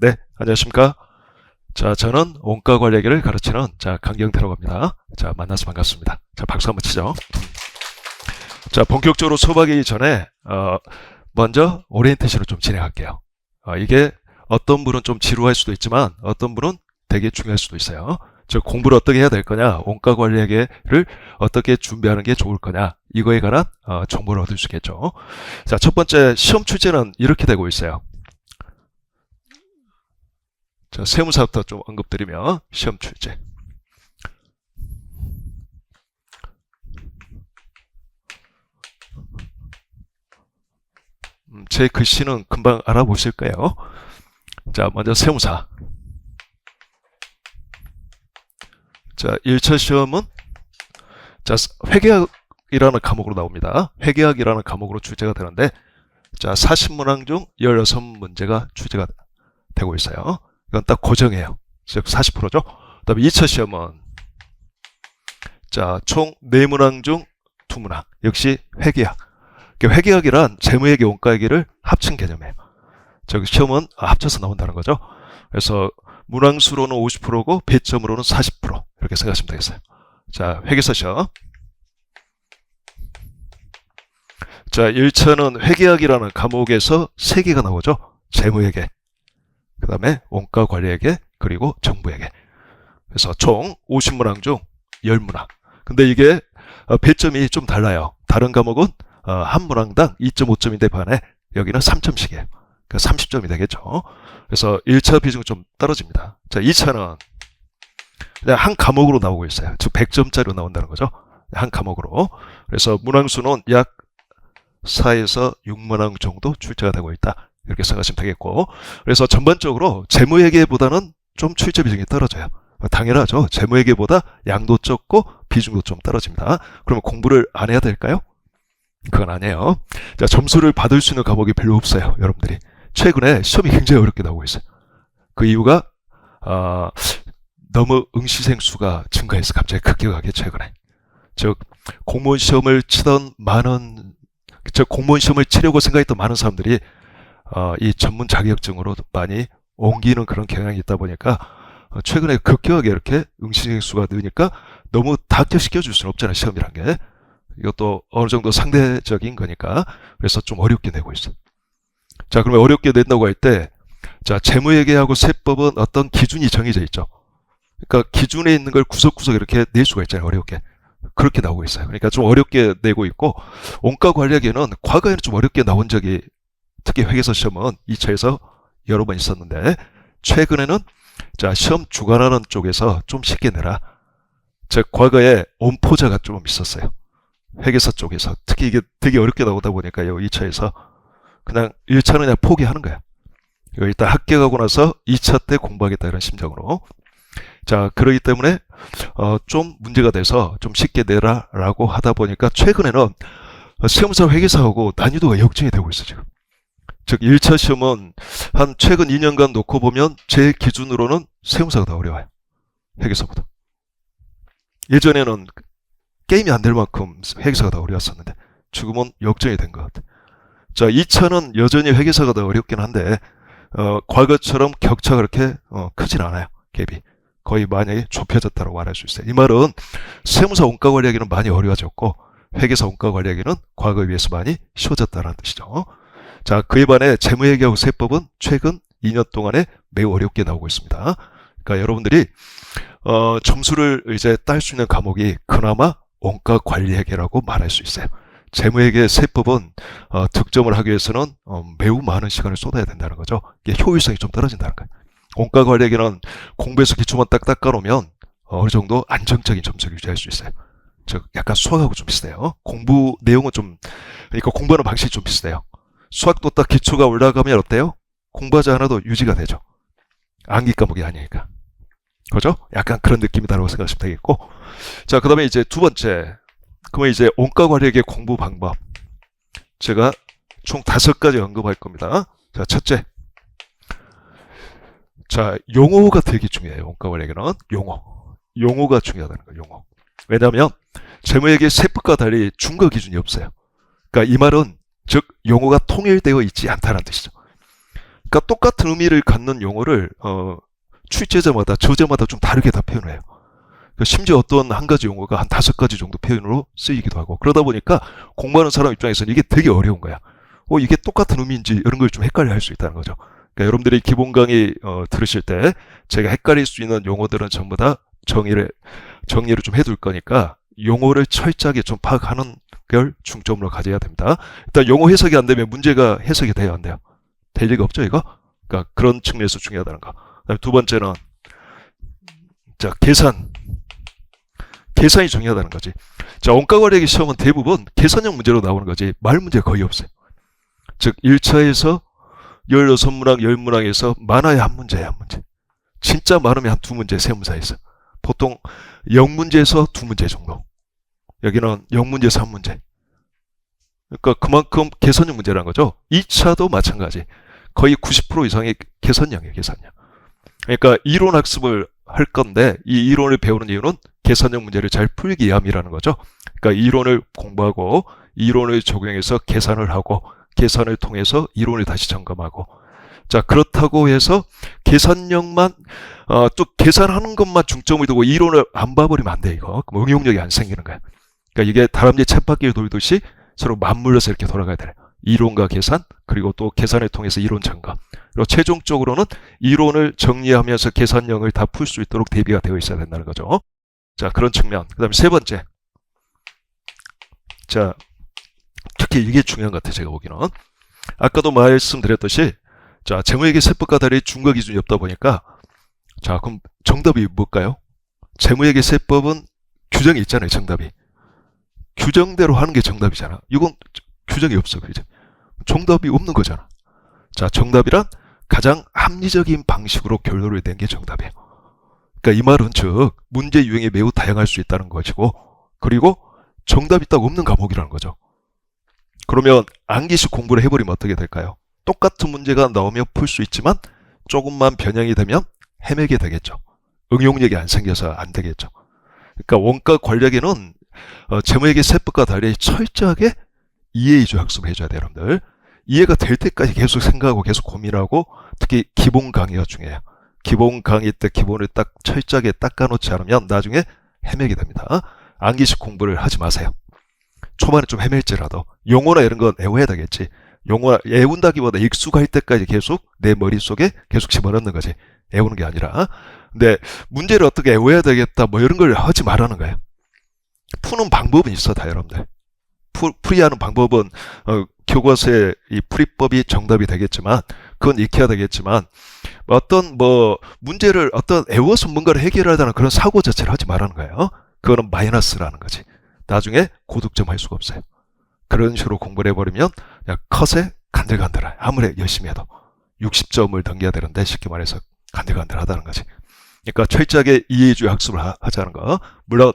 네, 안녕하십니까. 자, 저는 원가 관리학을 가르치는 강경태라고 합니다. 자, 만나서 반갑습니다. 자, 박수 한번 치죠. 자, 본격적으로 수업하기 전에 먼저 오리엔테이션을 좀 진행할게요. 이게 어떤 분은 좀 지루할 수도 있지만 어떤 분은 되게 중요할 수도 있어요. 즉, 공부를 어떻게 해야 될 거냐, 원가 관리학을 어떻게 준비하는 게 좋을 거냐, 이거에 관한 정보를 얻을 수 있겠죠. 자, 첫 번째 시험 출제는 이렇게 되고 있어요. 자, 세무사부터 좀 언급드리면 시험 출제. 제 글씨는 금방 알아보실 거예요. 자, 먼저 세무사. 자, 1차 시험은 자, 회계학이라는 과목으로 나옵니다. 회계학이라는 과목으로 출제가 되는데, 자, 40문항 중 16문제가 출제가 되고 있어요. 이건 딱 고정이에요. 즉 40%죠. 그 다음에 2차 시험은 자, 총 4문항 중 2문항. 역시 회계학. 회계학이란 재무회계 원가회계를 합친 개념이에요. 즉 시험은 합쳐서 나온다는 거죠. 그래서 문항수로는 50%고 배점으로는 40% 이렇게 생각하시면 되겠어요. 자, 회계사 시험. 자, 1차는 회계학이라는 과목에서 3개가 나오죠. 재무회계, 그 다음에 원가관리회계, 그리고 정부회계. 그래서 총 50문항 중 10문항. 근데 이게 배점이 좀 달라요. 다른 과목은 한 문항당 2.5점인데 반해 여기는 3점씩이에요. 그러니까 30점이 되겠죠. 그래서 1차 비중은 좀 떨어집니다. 자, 2차는 그냥 한 과목으로 나오고 있어요. 즉 100점짜리로 나온다는 거죠. 한 과목으로. 그래서 문항수는 약 4에서 6문항 정도 출제가 되고 있다. 이렇게 생각하시면 되겠고, 그래서 전반적으로 재무회계보다는 좀 출제 비중이 떨어져요. 당연하죠. 재무회계보다 양도 적고 비중도 좀 떨어집니다. 그러면 공부를 안 해야 될까요? 그건 아니에요. 자, 점수를 받을 수 있는 과목이 별로 없어요. 여러분들이 최근에 시험이 굉장히 어렵게 나오고 있어요. 그 이유가 너무 응시생 수가 증가해서 갑자기 급격하게 최근에, 즉 공무원 시험을 치던 공무원 시험을 치려고 생각했던 많은 사람들이 이 전문 자격증으로 많이 옮기는 그런 경향이 있다 보니까 최근에 급격하게 이렇게 응시생 수가 느니까 너무 다 합격시켜줄 수는 없잖아요. 시험이란 게. 이것도 어느 정도 상대적인 거니까. 그래서 좀 어렵게 내고 있어요. 자, 그러면 어렵게 낸다고 할 때, 자, 재무회계하고 세법은 어떤 기준이 정해져 있죠. 그러니까 기준에 있는 걸 구석구석 이렇게 낼 수가 있잖아요. 어렵게. 그렇게 나오고 있어요. 그러니까 좀 어렵게 내고 있고, 원가관리학에는 과거에는 좀 어렵게 나온 적이, 특히 회계사 시험은 2차에서 여러 번 있었는데, 최근에는 자, 시험 주관하는 쪽에서 좀 쉽게 내라. 즉 과거에 온포자가 좀 있었어요. 회계사 쪽에서. 특히 이게 되게 어렵게 나오다 보니까요. 2차에서 그냥 1차는 그냥 포기하는 거야. 일단 합격하고 나서 2차 때 공부하겠다 이런 심정으로. 자, 그러기 때문에 좀 문제가 돼서 좀 쉽게 내라라고 하다 보니까 최근에는 시험사 회계사하고 난이도가 역전이 되고 있어 지금. 즉 1차 시험은 한 최근 2년간 놓고 보면 제 기준으로는 세무사가 더 어려워요. 회계사보다. 예전에는 게임이 안 될 만큼 회계사가 더 어려웠었는데 지금은 역전이 된 것 같아요. 자, 2차는 여전히 회계사가 더 어렵긴 한데 과거처럼 격차가 그렇게 크진 않아요. 갭이. 거의 많이 좁혀졌다고 말할 수 있어요. 이 말은 세무사 원가관리하기는 많이 어려워졌고 회계사 원가관리하기는 과거에 비해서 많이 쉬워졌다는 뜻이죠. 자, 그에 반해 재무회계하고 세법은 최근 2년 동안에 매우 어렵게 나오고 있습니다. 그러니까 여러분들이 점수를 이제 딸 수 있는 과목이 그나마 원가관리회계라고 말할 수 있어요. 재무회계 세법은 득점을 하기 위해서는 매우 많은 시간을 쏟아야 된다는 거죠. 이게 효율성이 좀 떨어진다는 거예요. 원가관리회계는 공부에서 기초만 딱 닦아놓으면 어느 정도 안정적인 점수를 유지할 수 있어요. 즉 약간 수학하고 좀 비슷해요. 공부 내용은 좀, 그러니까 공부하는 방식이 좀 비슷해요. 수학도 딱 기초가 올라가면 어때요? 공부하지 않아도 유지가 되죠. 암기 과목이 아니니까. 그죠? 약간 그런 느낌이다라고 생각하시면 되겠고. 자, 그 다음에 이제 두 번째. 그러면 이제 원가관리회계 공부 방법. 제가 총 5가지 언급할 겁니다. 자, 첫째. 자, 용어가 되게 중요해요. 원가관리회계는. 용어가 중요하다는 거예요. 용어. 왜냐하면 재무회계 세법과 달리 준거 기준이 없어요. 그러니까 이 말은 즉 용어가 통일되어 있지 않다는 뜻이죠. 그러니까 똑같은 의미를 갖는 용어를 출제자마다 저자마다 좀 다르게 다 표현해요. 심지어 어떤 한 가지 용어가 한 5가지 정도 표현으로 쓰이기도 하고, 그러다 보니까 공부하는 사람 입장에서는 이게 되게 어려운 거야. 이게 똑같은 의미인지 이런 걸 좀 헷갈려 할 수 있다는 거죠. 그러니까 여러분들이 기본 강의 들으실 때 제가 헷갈릴 수 있는 용어들은 전부 다 정리를 좀 해둘 거니까 용어를 철저하게 좀 파악하는 걸 중점으로 가져야 됩니다. 일단 용어 해석이 안 되면 문제가 해석이 돼야 안 돼요. 될 리가 없죠, 이거? 그러니까 그런 측면에서 중요하다는 거. 그다음에 두 번째는 자, 계산이 중요하다는 거지. 자, 원가관리학의 시험은 대부분 계산형 문제로 나오는 거지 말 문제가 거의 없어요. 즉 1차에서 16문항, 10문항에서 많아야 한 문제야, 한 문제. 진짜 많으면 한 2문제, 3문제에서. 보통 0문제에서 2문제 정도. 여기는 0문제에서 1문제. 그러니까 그만큼 계산형 문제라는 거죠. 2차도 마찬가지. 거의 90% 이상이 계산형이에요, 계산형. 그러니까 이론 학습을 할 건데 이 이론을 배우는 이유는 계산형 문제를 잘 풀기 위함이라는 거죠. 그러니까 이론을 공부하고 이론을 적용해서 계산을 하고 계산을 통해서 이론을 다시 점검하고, 자, 그렇다고 해서 계산력만 또 계산하는 것만 중점을 두고 이론을 안 봐버리면 안 돼, 이거. 그럼 응용력이 안 생기는 거야. 그러니까 이게 다람쥐 쳇바퀴를 돌듯이 서로 맞물려서 이렇게 돌아가야 돼. 이론과 계산, 그리고 또 계산을 통해서 이론 점검. 그리고 최종적으로는 이론을 정리하면서 계산력을 다 풀 수 있도록 대비가 되어 있어야 된다는 거죠. 자, 그런 측면. 그 다음에 세 번째. 자, 특히 이게 중요한 것 같아요, 제가 보기에는. 아까도 말씀드렸듯이, 자, 재무회계 세법과 달리 중과 기준이 없다 보니까, 자, 그럼 정답이 뭘까요? 재무회계 세법은 규정이 있잖아요, 정답이. 규정대로 하는 게 정답이잖아. 이건 규정이 없어, 그죠? 정답이 없는 거잖아. 자, 정답이란 가장 합리적인 방식으로 결론을 낸 게 정답이에요. 그러니까 이 말은 즉, 문제 유형이 매우 다양할 수 있다는 것이고, 그리고 정답이 딱 없는 과목이라는 거죠. 그러면 암기식 공부를 해버리면 어떻게 될까요? 똑같은 문제가 나오면 풀 수 있지만 조금만 변형이 되면 헤매게 되겠죠. 응용력이 안 생겨서 안 되겠죠. 그러니까 원가 관리학에는 재무회계 세법과 달리 철저하게 이해 위주 학습을 해줘야 돼요, 여러분들. 이해가 될 때까지 계속 생각하고 계속 고민하고, 특히 기본 강의가 중요해요. 기본 강의 때 기본을 딱 철저하게 닦아놓지 않으면 나중에 헤매게 됩니다. 암기식 공부를 하지 마세요. 초반에 좀 헤맬지라도 용어나 이런 건 외워야 되겠지. 용어 외운다기보다 익숙할 때까지 계속 내 머릿속에 계속 집어넣는 거지. 외우는 게 아니라. 근데 문제를 어떻게 외워야 되겠다 뭐 이런 걸 하지 말라는 거예요. 푸는 방법은 있어, 다 여러분들. 풀이하는 방법은 교과서의 이 풀이법이 정답이 되겠지만, 그건 익혀야 되겠지만, 어떤 문제를 외워서 뭔가를 해결하자는 그런 사고 자체를 하지 말라는 거예요. 그거는 마이너스라는 거지. 나중에 고득점 할 수가 없어요. 그런 식으로 공부를 해버리면 그냥 컷에 간들간들해. 아무리 열심히 해도 60점을 넘겨야 되는데 쉽게 말해서 간들간들하다는 거지. 그러니까 철저하게 이해주의 학습을 하자는 거. 물론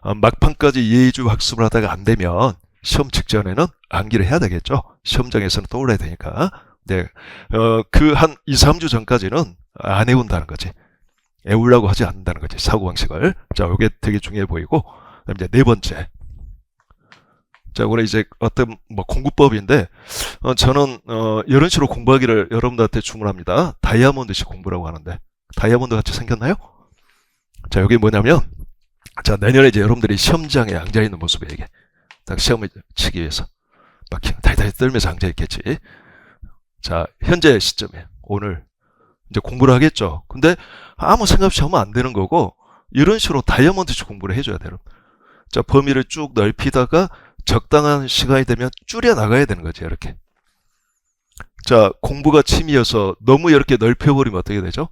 막판까지 이해주의 학습을 하다가 안 되면 시험 직전에는 암기를 해야 되겠죠. 시험장에서는 떠올라야 되니까. 네, 그 한 2, 3주 전까지는 안 외운다는 거지. 외우려고 하지 않는다는 거지, 사고방식을. 자, 이게 되게 중요해 보이고, 그다음 이제 네 번째. 자, 오늘 이제 어떤 공부법인데, 저는 이런 식으로 공부하기를 여러분들한테 주문합니다. 다이아몬드식 공부라고 하는데, 다이아몬드 같이 생겼나요? 자, 여기 뭐냐면, 자, 내년에 이제 여러분들이 시험장에 앉아 있는 모습이에요, 이게. 딱 시험을 치기 위해서 막 달달 떨면서 앉아 있겠지. 자, 현재 시점에 오늘 이제 공부를 하겠죠. 근데 아무 생각 없이 하면 안 되는 거고, 이런 식으로 다이아몬드식 공부를 해줘야 돼요. 자, 범위를 쭉 넓히다가 적당한 시간이 되면 줄여 나가야 되는 거지, 이렇게. 자, 공부가 취미여서 너무 이렇게 넓혀버리면 어떻게 되죠?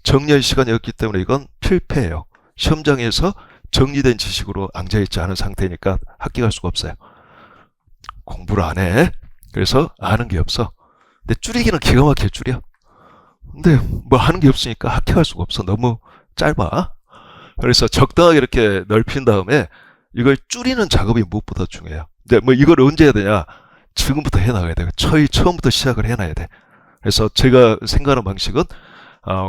정리할 시간이 없기 때문에 이건 필패예요. 시험장에서 정리된 지식으로 앉아있지 않은 상태니까 합격할 수가 없어요. 공부를 안 해. 그래서 아는 게 없어. 근데 줄이기는 기가 막히게 줄여. 근데 뭐 하는 게 없으니까 합격할 수가 없어. 너무 짧아. 그래서 적당하게 이렇게 넓힌 다음에 이걸 줄이는 작업이 무엇보다 중요해요. 근데 뭐 이걸 언제 해야 되냐? 지금부터 해나가야 돼. 처음부터 시작을 해놔야 돼. 그래서 제가 생각하는 방식은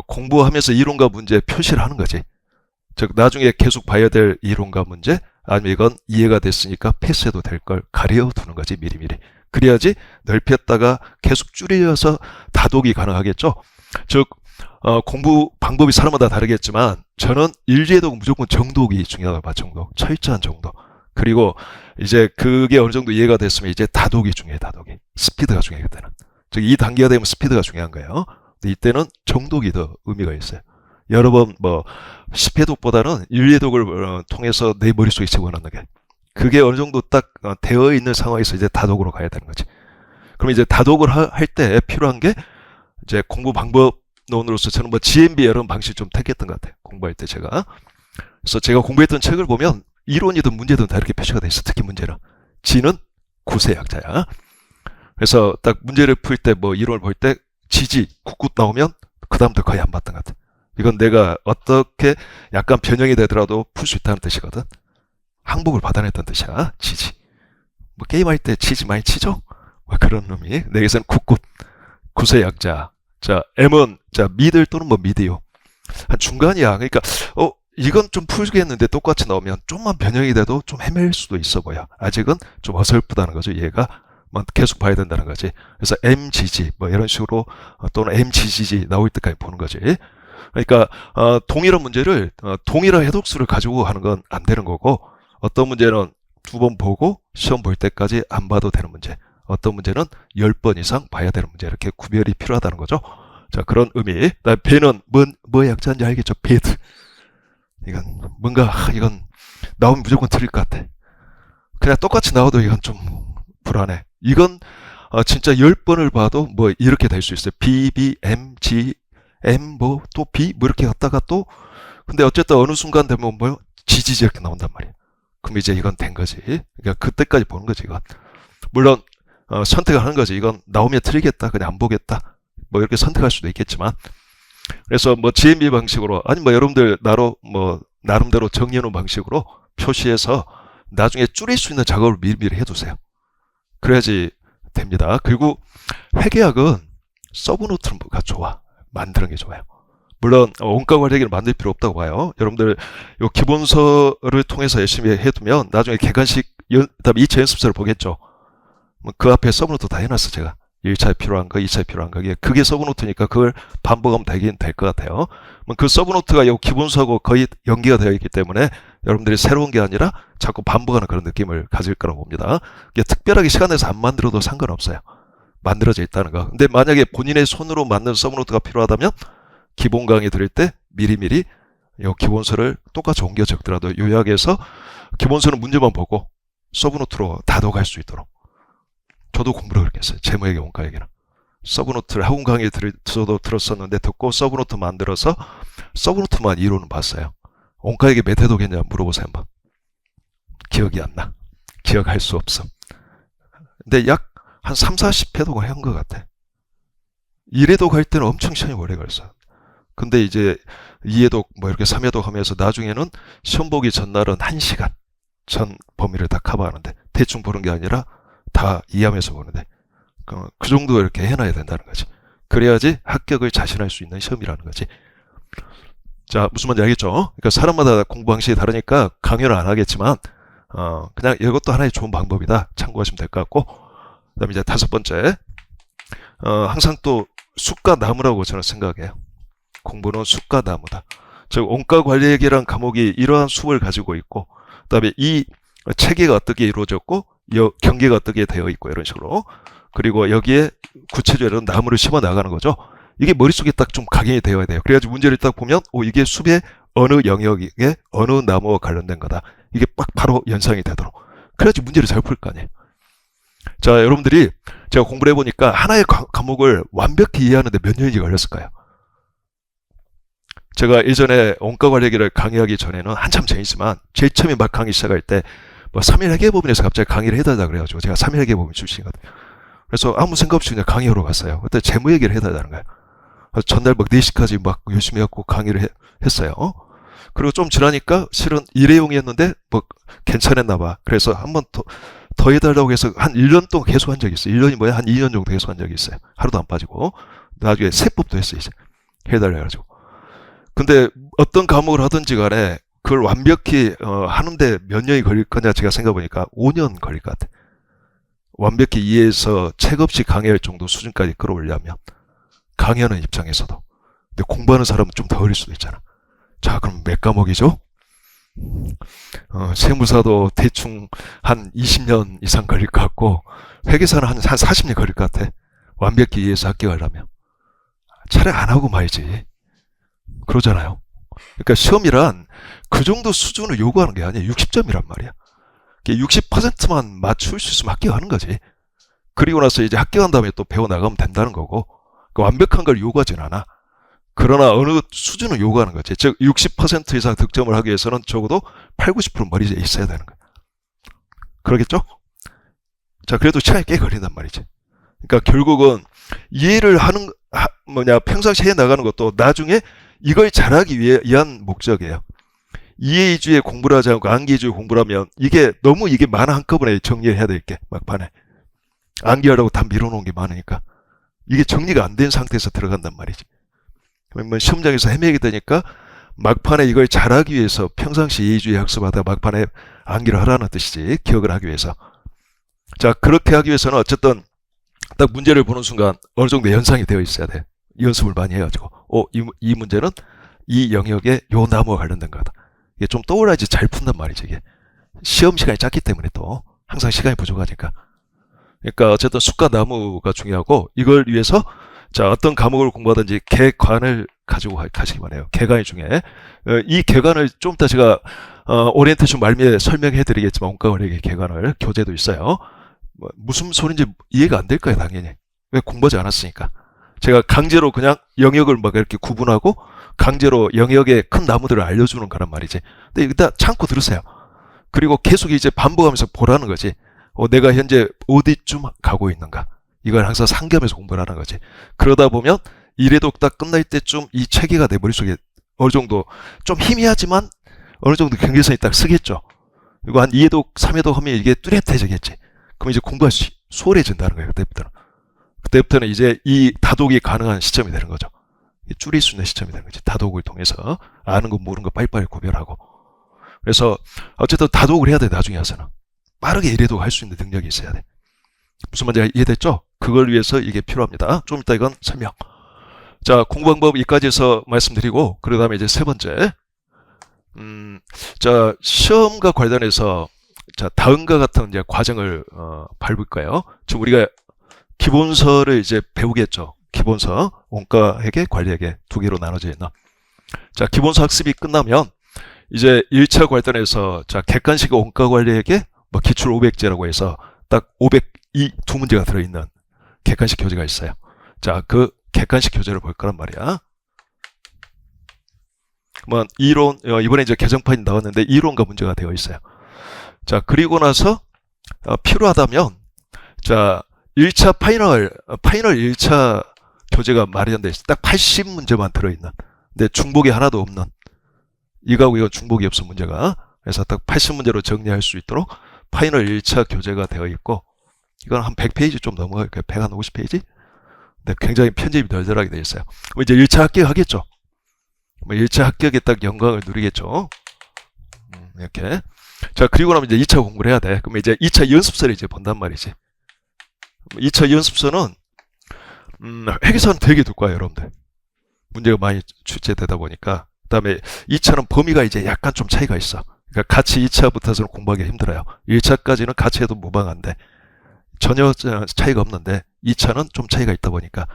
공부하면서 이론과 문제 표시를 하는 거지. 즉 나중에 계속 봐야 될 이론과 문제, 아니면 이건 이해가 됐으니까 패스해도 될 걸 가려두는 거지, 미리미리. 그래야지 넓혔다가 계속 줄여서 다독이 가능하겠죠. 즉 공부 방법이 사람마다 다르겠지만 저는 일지해독은 무조건 정독이 중요하다고 봐. 정독, 철저한 정독. 그리고 이제 그게 어느 정도 이해가 됐으면 이제 다독이 중요해. 다독이 스피드가 중요해. 그때는 즉 이 단계가 되면 스피드가 중요한 거예요. 근데 이때는 정독이 더 의미가 있어요. 여러 번 뭐 10회독보다는 1회독을 통해서 내 머릿속에 집어넣는 게 그게 어느 정도 딱 되어 있는 상황에서 이제 다독으로 가야 되는 거지. 그럼 이제 다독을 할 때 필요한 게 이제 공부 방법론으로서 저는 뭐 GMB 이런 방식을 좀 택했던 것 같아요. 공부할 때 제가. 그래서 제가 공부했던 책을 보면 이론이든 문제든 다 이렇게 표시가 돼 있어. 특히 문제는. G는 구세약자야. 그래서 딱 문제를 풀 때 뭐 이론을 볼 때 지지, 굿굿 나오면 그 다음부터 거의 안 봤던 것 같아. 이건 내가 어떻게 약간 변형이 되더라도 풀 수 있다는 뜻이거든. 항복을 받아냈다는 뜻이야. 지지. 뭐 게임할 때 지지 많이 치죠? 뭐 그런 의미. 내게서는 굿굿, 구세약자. 자, M은 자 미들 또는 뭐 미디요. 한 중간이야. 그러니까 이건 좀 풀겠는데 똑같이 나오면 좀만 변형이 돼도 좀 헤맬 수도 있어 보여. 아직은 좀 어설프다는 거죠. 얘가 계속 봐야 된다는 거지. 그래서 MGG 뭐 이런 식으로 또는 MGGG 나올 때까지 보는 거지. 그러니까 동일한 문제를 동일한 해독수를 가지고 하는 건 안 되는 거고 어떤 문제는 2번 보고 시험 볼 때까지 안 봐도 되는 문제, 어떤 문제는 10번 이상 봐야 되는 문제, 이렇게 구별이 필요하다는 거죠. 자, 그런 의미. 그다음에 배는 뭐 약자인지 알겠죠? 배드. 이건 뭔가 이건 나오면 무조건 틀릴 것 같아. 그냥 똑같이 나와도 이건 좀 불안해. 이건 진짜 10번을 봐도 뭐 이렇게 될 수 있어요. B, B, M, G, M 뭐 또 B 뭐 이렇게 갔다가 또 근데 어쨌든 어느 순간 되면 뭐 GGG 이렇게 나온단 말이야. 그럼 이제 이건 된 거지. 그러니까 그때까지 보는 거지 이건. 물론 선택을 하는 거지. 이건 나오면 틀리겠다. 그냥 안 보겠다. 뭐 이렇게 선택할 수도 있겠지만. 그래서 뭐 GMB 방식으로 아니 뭐 여러분들 나름대로 정리해놓은 방식으로 표시해서 나중에 줄일 수 있는 작업을 미리미리 해두세요. 그래야지 됩니다. 그리고 회계학은 서브노트가 좋아. 만드는 게 좋아요. 물론 원가 관리기를 만들 필요 없다고 봐요. 여러분들 요 기본서를 통해서 열심히 해두면 나중에 객관식 그다음에 2차 연습서를 보겠죠. 그 앞에 서브노트 다 해놨어 제가. 1차에 필요한 거, 2차에 필요한 거. 그게 서브노트니까 그걸 반복하면 되긴 될 것 같아요. 그 서브노트가 요 기본서하고 거의 연계가 되어 있기 때문에 여러분들이 새로운 게 아니라 자꾸 반복하는 그런 느낌을 가질 거라고 봅니다. 이게 특별하게 시간 내서 안 만들어도 상관없어요. 만들어져 있다는 거. 근데 만약에 본인의 손으로 만든 서브노트가 필요하다면 기본 강의 들을 때 미리미리 요 기본서를 똑같이 옮겨 적더라도 요약해서 기본서는 문제만 보고 서브노트로 다독할 수 있도록. 저도 공부를 그렇게 했어요. 제목의 원가 얘기는. 서브노트를 학원 강의 저도 들었었는데 듣고 서브노트 만들어서 서브노트만 이론은 봤어요. 원가 얘기 몇 회독했냐 물어보세요 한번. 기억이 안 나. 기억할 수 없어. 근데 약 한 3, 40회독을 한 것 같아. 1회독 할 때는 엄청 시간이 오래 걸렸어. 근데 이제 2회독 뭐 이렇게 3회독 하면서 나중에는 시험 보기 전날은 1시간 전 범위를 다 커버하는데 대충 보는 게 아니라 다 이해하면서 보는데 그 정도 이렇게 해놔야 된다는 거지. 그래야지 합격을 자신할 수 있는 시험이라는 거지. 자, 무슨 말인지 알겠죠? 그러니까 사람마다 공부 방식이 다르니까 강요를 안 하겠지만 그냥 이것도 하나의 좋은 방법이다. 참고하시면 될 것 같고 그 다음에 이제 5번째 항상 또 숫과 나무라고 저는 생각해요. 공부는 숫과 나무다. 즉 원가 관리학이라는 과목이 이러한 수를 가지고 있고 그 다음에 이 체계가 어떻게 이루어졌고 경계가 어떻게 되어 있고 이런 식으로 그리고 여기에 구체적으로 나무를 심어 나가는 거죠. 이게 머릿속에 딱 좀 각인이 되어야 돼요. 그래가지고 문제를 딱 보면 이게 숲의 어느 영역에 어느 나무와 관련된 거다. 이게 딱 바로 연상이 되도록. 그래야지 문제를 잘 풀 거 아니에요. 자, 여러분들이 제가 공부를 해보니까 하나의 과목을 완벽히 이해하는데 몇 년이 걸렸을까요? 제가 예전에 원가 관리학을 강의하기 전에는 한참 전이지만 제일 처음에 막 강의 시작할 때 뭐 3일 회계법인에서 갑자기 강의를 해달라 그래가지고 제가 3일 회계법인 출신이거든요. 그래서 아무 생각 없이 그냥 강의하러 갔어요. 그때 재무 얘기를 해달라는 거예요. 그래서 전날 막 4시까지 막 열심히 해갖고 강의를 했어요. 그리고 좀 지나니까 실은 일회용이었는데 뭐 괜찮았나 봐. 그래서 한 번 더 해달라고 해서 한 1년 동안 계속 한 적이 있어요. 1년이 뭐야? 한 2년 정도 계속 한 적이 있어요. 하루도 안 빠지고. 나중에 세법도 했어요, 이제. 해달라 해가지고. 근데 어떤 과목을 하든지 간에 그걸 완벽히 하는데 몇 년이 걸릴 거냐 제가 생각해보니까 5년 걸릴 것 같아. 완벽히 이해해서 책 없이 강의할 정도 수준까지 끌어올려면 강의하는 입장에서도. 근데 공부하는 사람은 좀 더 어릴 수도 있잖아. 자, 그럼 몇 과목이죠? 세무사도 대충 한 20년 이상 걸릴 것 같고, 회계사는 한 40년 걸릴 것 같아. 완벽히 이해해서 합격하려면. 차라리 안 하고 말지. 그러잖아요. 그러니까 시험이란 그 정도 수준을 요구하는 게 아니야. 60점이란 말이야. 60%만 맞출 수 있으면 합격하는 거지. 그리고 나서 이제 합격한 다음에 또 배워나가면 된다는 거고, 그 완벽한 걸 요구하진 않아. 그러나 어느 수준을 요구하는 거지. 즉 60% 이상 득점을 하기 위해서는 적어도 8, 90% 머리에 있어야 되는 거야. 그러겠죠? 자, 그래도 시간이 꽤 걸린단 말이지. 그러니까 결국은 이해를 하는 평상시에 나가는 것도 나중에 이걸 잘하기 위한 목적이에요. 이해 위주의 공부를 하지 않고 암기 위주의 공부를 하면 이게 많아. 한꺼번에 정리를 해야 될 게 막판에 암기하려고 다 밀어놓은 게 많으니까 이게 정리가 안 된 상태에서 들어간단 말이지. 그러면 시험장에서 헤매게 되니까 막판에 이걸 잘하기 위해서 평상시 이해 위주의 학습하다 막판에 암기를 하라는 뜻이지. 기억을 하기 위해서. 자, 그렇게 하기 위해서는 어쨌든 딱 문제를 보는 순간 어느 정도 연상이 되어 있어야 돼. 연습을 많이 해가지고 이 문제는 이 영역에 요 나무와 관련된 거다. 이게 좀 떠올라야지 잘 푼단 말이지. 이게 시험 시간이 짧기 때문에 또 항상 시간이 부족하니까. 그러니까 어쨌든 숲과 나무가 중요하고 이걸 위해서 자, 어떤 과목을 공부하든지 개관을 가지고 가시기 바래요. 개관이 중요해. 이 개관을 좀 이따 제가 오리엔테이션 말미에 설명해 드리겠지만 원가원에게 개관을 교재도 있어요. 무슨 소린지 이해가 안 될 거예요, 당연히. 왜 공부하지 않았으니까. 제가 강제로 그냥 영역을 막 이렇게 구분하고 강제로 영역의 큰 나무들을 알려주는 거란 말이지. 근데 일단 참고 들으세요. 그리고 계속 이제 반복하면서 보라는 거지. 내가 현재 어디쯤 가고 있는가. 이걸 항상 상기하면서 공부를 하는 거지. 그러다 보면 이래도 딱 끝날 때쯤 이 체계가 내 머릿속에 어느 정도 좀 희미하지만 어느 정도 경계선이 딱 쓰겠죠. 그리고 한 2회독, 3회독 하면 이게 뚜렷해지겠지. 그럼 이제 공부가 수월해진다는 거예요. 그때부터는 이제 이 다독이 가능한 시점이 되는 거죠. 줄일 수 있는 시점이 되는 거지. 다독을 통해서 아는 거 모르는 거 빨리빨리 구별하고. 그래서 어쨌든 다독을 해야 돼. 나중에 와서는 빠르게 이래도 할 수 있는 능력이 있어야 돼. 무슨 말인지 이해됐죠? 그걸 위해서 이게 필요합니다. 좀 이따 이건 설명. 자, 공부 방법 여기까지 해서 말씀드리고, 그 다음에 이제 세 번째. 자, 시험과 관련해서, 자, 다음과 같은 이제 과정을, 밟을 거예요. 지금 우리가 기본서를 이제 배우겠죠. 기본서, 원가회계, 관리회계 두 개로 나눠져 있는. 자, 기본서 학습이 끝나면, 이제 1차 관련해서, 자, 객관식 원가관리회계, 기출 500제라고 해서, 딱 502 두 문제가 들어있는 객관식 교재가 있어요. 자, 그 객관식 교재를 볼 거란 말이야. 이론, 이번에 이제 개정판이 나왔는데 이론과 문제가 되어 있어요. 자, 그리고 나서 필요하다면, 자, 1차 파이널 1차 교재가 마련돼 있어요. 딱 80문제만 들어있는. 근데 중복이 하나도 없는. 이거하고 이거 중복이 없어 문제가. 그래서 딱 80문제로 정리할 수 있도록 파이널 1차 교재가 되어 있고, 이건 한 100페이지 좀 넘어가요. 150페이지? 근데 굉장히 편집이 덜덜하게 되어 있어요. 이제 1차 합격하겠죠. 1차 합격에 딱 영광을 누리겠죠. 이렇게. 자, 그리고 나면 이제 2차 공부를 해야 돼. 그럼 이제 2차 연습서를 이제 본단 말이지. 2차 연습서는, 회계사는 되게 두꺼워요, 여러분들. 문제가 많이 출제되다 보니까. 그 다음에 2차는 범위가 이제 약간 좀 차이가 있어. 그러니까 같이 2차부터서는 공부하기 힘들어요. 1차까지는 같이 해도 무방한데, 전혀 차이가 없는데 2차는 좀 차이가 있다 보니까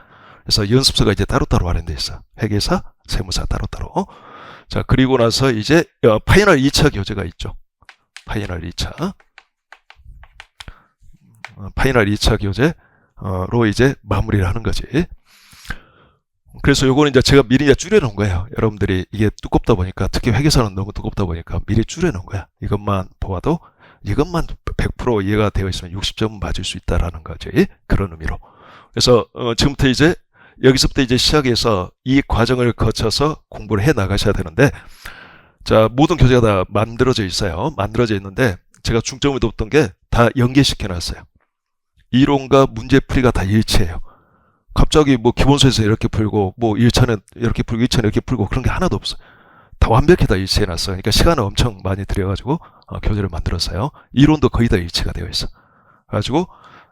그래서 연습서가 이제 따로따로 마련되어 있어. 회계사, 세무사 따로따로. 자, 그리고 나서 이제 파이널 2차 교재가 있죠. 파이널 2차. 파이널 2차 교재로 이제 마무리를 하는 거지. 그래서 요거는 이제 제가 미리 이제 줄여놓은 거예요. 여러분들이 이게 두껍다 보니까, 특히 회계사는 너무 두껍다 보니까 미리 줄여놓은 거야. 이것만 보아도 이것만 100% 이해가 되어 있으면 60점은 맞을 수 있다라는 거지. 그런 의미로. 그래서 지금부터 이제 여기서부터 이제 시작해서 이 과정을 거쳐서 공부를 해 나가셔야 되는데, 자, 모든 교재가 다 만들어져 있어요. 만들어져 있는데 제가 중점을 뒀던 게 다 연계시켜 놨어요. 이론과 문제풀이가 다 일치해요. 갑자기 기본서에서 이렇게 풀고 1차는 이렇게 풀고 2차는 이렇게 풀고 그런 게 하나도 없어요. 다 완벽히 다 일치해 놨어요. 그러니까 시간을 엄청 많이 들여가지고 교재를 만들었어요. 이론도 거의 다 일치가 되어 있어. 그래가지고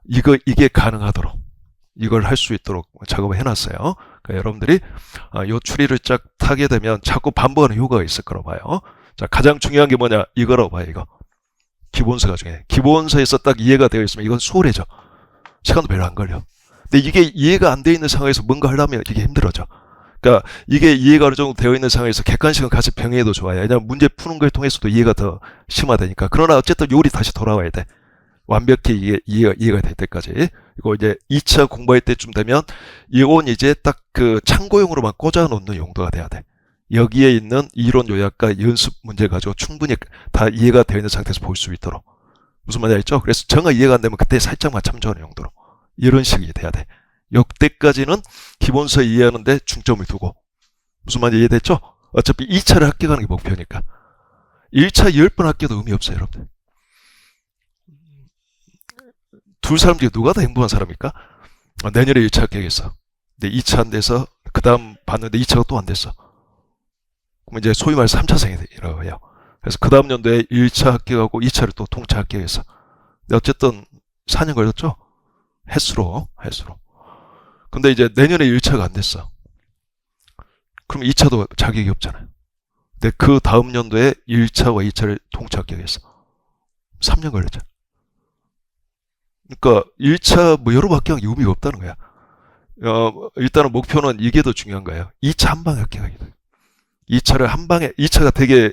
이게 가능하도록 이걸 할 수 있도록 작업을 해놨어요. 그러니까 여러분들이 요 추리를 쫙 타게 되면 자꾸 반복하는 효과가 있을 거라고 봐요. 자, 가장 중요한 게 뭐냐? 이거라고 봐요. 이거 기본서가 중요해. 기본서에서 딱 이해가 되어 있으면 이건 수월해져. 시간도 별로 안 걸려. 근데 이게 이해가 안 되어 있는 상황에서 뭔가 하려면 이게 힘들어져. 그러니까 이게 이해가 어느 정도 되어 있는 상황에서 객관식은 같이 병행해도 좋아요. 왜냐하면 문제 푸는 걸 통해서도 이해가 더 심화되니까. 그러나 어쨌든 요리 다시 돌아와야 돼. 완벽히 이해가 될 때까지. 이거 이제 2차 공부할 때쯤 되면 이건 이제 딱 그 참고용으로만 꽂아 놓는 용도가 돼야 돼. 여기에 있는 이론 요약과 연습 문제 가지고 충분히 다 이해가 되어 있는 상태에서 볼 수 있도록. 무슨 말인지 알죠? 그래서 정말 이해가 안 되면 그때 살짝만 참조하는 용도로. 이런 식이 돼야 돼. 역대까지는 기본서 이해하는데 중점을 두고. 무슨 말인지 이해됐죠? 어차피 2차를 합격하는 게 목표니까. 1차 10번 합격도 의미 없어요, 여러분들. 두 사람 중에 누가 더 행복한 사람일까? 내년에 1차 합격했어. 근데 2차 안 돼서 그 다음 봤는데 2차가 또 안 됐어. 그럼 이제 소위 말해서 3차생이라고 해요. 그래서 그 다음 연도에 1차 합격하고 2차를 또 통차 합격했어. 근데 어쨌든 4년 걸렸죠? 횟수로. 근데 이제 내년에 1차가 안 됐어. 그럼 2차도 자격이 없잖아요. 근데 그 다음 연도에 1차와 2차를 통차 합격했어. 3년 걸렸잖아. 그러니까 1차 뭐 여러 번 합격한 게 의미가 없다는 거야. 일단은 목표는 이게 더 중요한 거예요. 2차 한 방에 합격하기다. 2차를 한 방에, 2차가 되게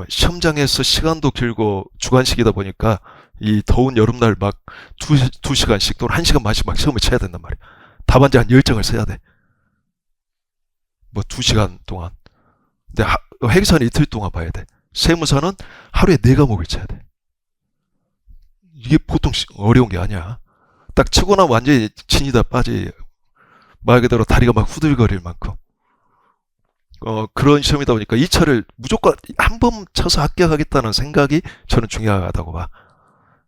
시험장에서 시간도 길고 주관식이다 보니까 이 더운 여름날 막 2시간씩 또는 1시간만씩 막 시험을 쳐야 된단 말이야. 답안지 한 10장을 써야 돼. 뭐 2시간 동안. 근데 회계사는 이틀 동안 봐야 돼. 세무사는 하루에 4과목을 쳐야 돼. 이게 보통 어려운 게 아니야. 딱 치고 나면 완전히 진이 다 빠지. 말 그대로 다리가 막 후들거릴 만큼. 그런 시험이다 보니까 2차를 무조건 한 번 쳐서 합격하겠다는 생각이 저는 중요하다고 봐.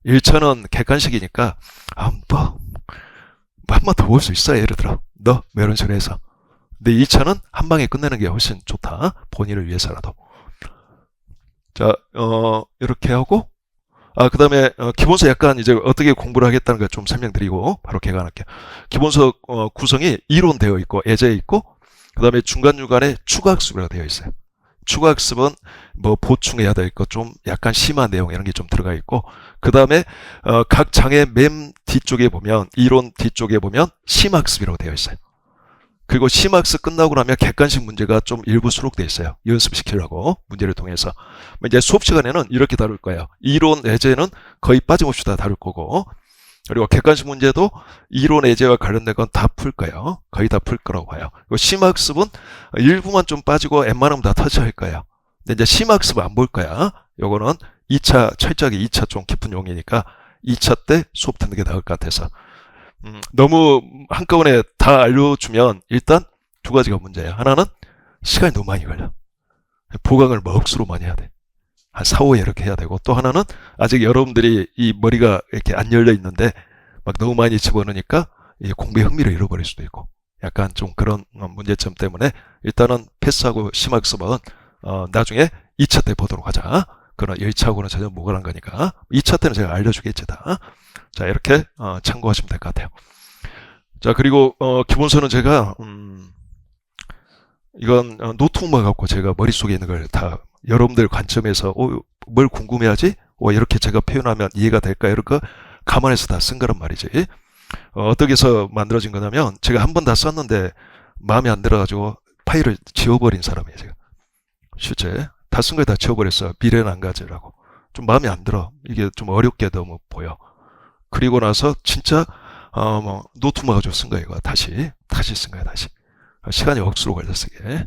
1차는 객관식이니까, 한 번 더 볼 수 있어. 예를 들어. 뭐 이런 식으로 해서. 근데 2차는 한 방에 끝내는 게 훨씬 좋다. 본인을 위해서라도. 자, 이렇게 하고, 그 다음에, 기본서 약간 이제 어떻게 공부를 하겠다는 걸 좀 설명드리고, 바로 개관할게요. 기본서, 구성이 이론되어 있고, 예제 있고, 그 다음에 중간중간에 추가학습이라고 되어 있어요. 추가학습은 뭐 보충해야 될 것 좀 약간 심한 내용 이런 게 좀 들어가 있고, 그 다음에, 각 장의 맨 뒤쪽에 보면, 이론 뒤쪽에 보면 심학습이라고 되어 있어요. 그리고 심학습 끝나고 나면 객관식 문제가 좀 일부 수록되어 있어요. 연습시키려고 문제를 통해서. 이제 수업 시간에는 이렇게 다룰 거예요. 이론 예제는 거의 빠짐없이 다 다룰 거고, 그리고 객관식 문제도 이론 예제와 관련된 건 다 풀 거예요. 거의 다 풀 거라고 봐요. 그리고 심학습은 일부만 좀 빠지고 웬만하면 다 터치할 거예요. 근데 이제 심학습은 안 볼 거야. 요거는 2차, 철저하게 2차 좀 깊은 용이니까 2차 때 수업 듣는 게 나을 것 같아서. 너무 한꺼번에 다 알려주면 일단 두 가지가 문제예요. 하나는 시간이 너무 많이 걸려. 보강을 뭐 억수로 많이 해야 돼. 한 4, 5회 이렇게 해야 되고, 또 하나는 아직 여러분들이 이 머리가 이렇게 안 열려 있는데 막 너무 많이 집어넣으니까 공부의 흥미를 잃어버릴 수도 있고, 약간 좀 그런 문제점 때문에 일단은 패스하고 심학습은 나중에 2차 때 보도록 하자. 그러나 1차하고는 전혀 무관한 거니까 2차 때는 제가 알려주겠지 다. 자, 이렇게 참고하시면 될 것 같아요. 자, 그리고 기본서는 제가 이건 노트북만 갖고 제가 머릿속에 있는 걸 다 여러분들 관점에서 뭘 궁금해하지? 이렇게 제가 표현하면 이해가 될까? 이런 거 감안해서 다 쓴 거란 말이지. 어떻게 해서 만들어진 거냐면 제가 한 번 다 썼는데 마음에 안 들어가지고 파일을 지워버린 사람이에요. 제가 실제 다 쓴 걸 다 지워버렸어요. 미래는 안 가지라고. 좀 마음에 안 들어. 이게 좀 어렵게 너무 보여. 그리고 나서 진짜 노트북 가지고 쓴 거예요. 이거 다시 쓴 거예요. 다시. 시간이 억수로 걸렸어 이게.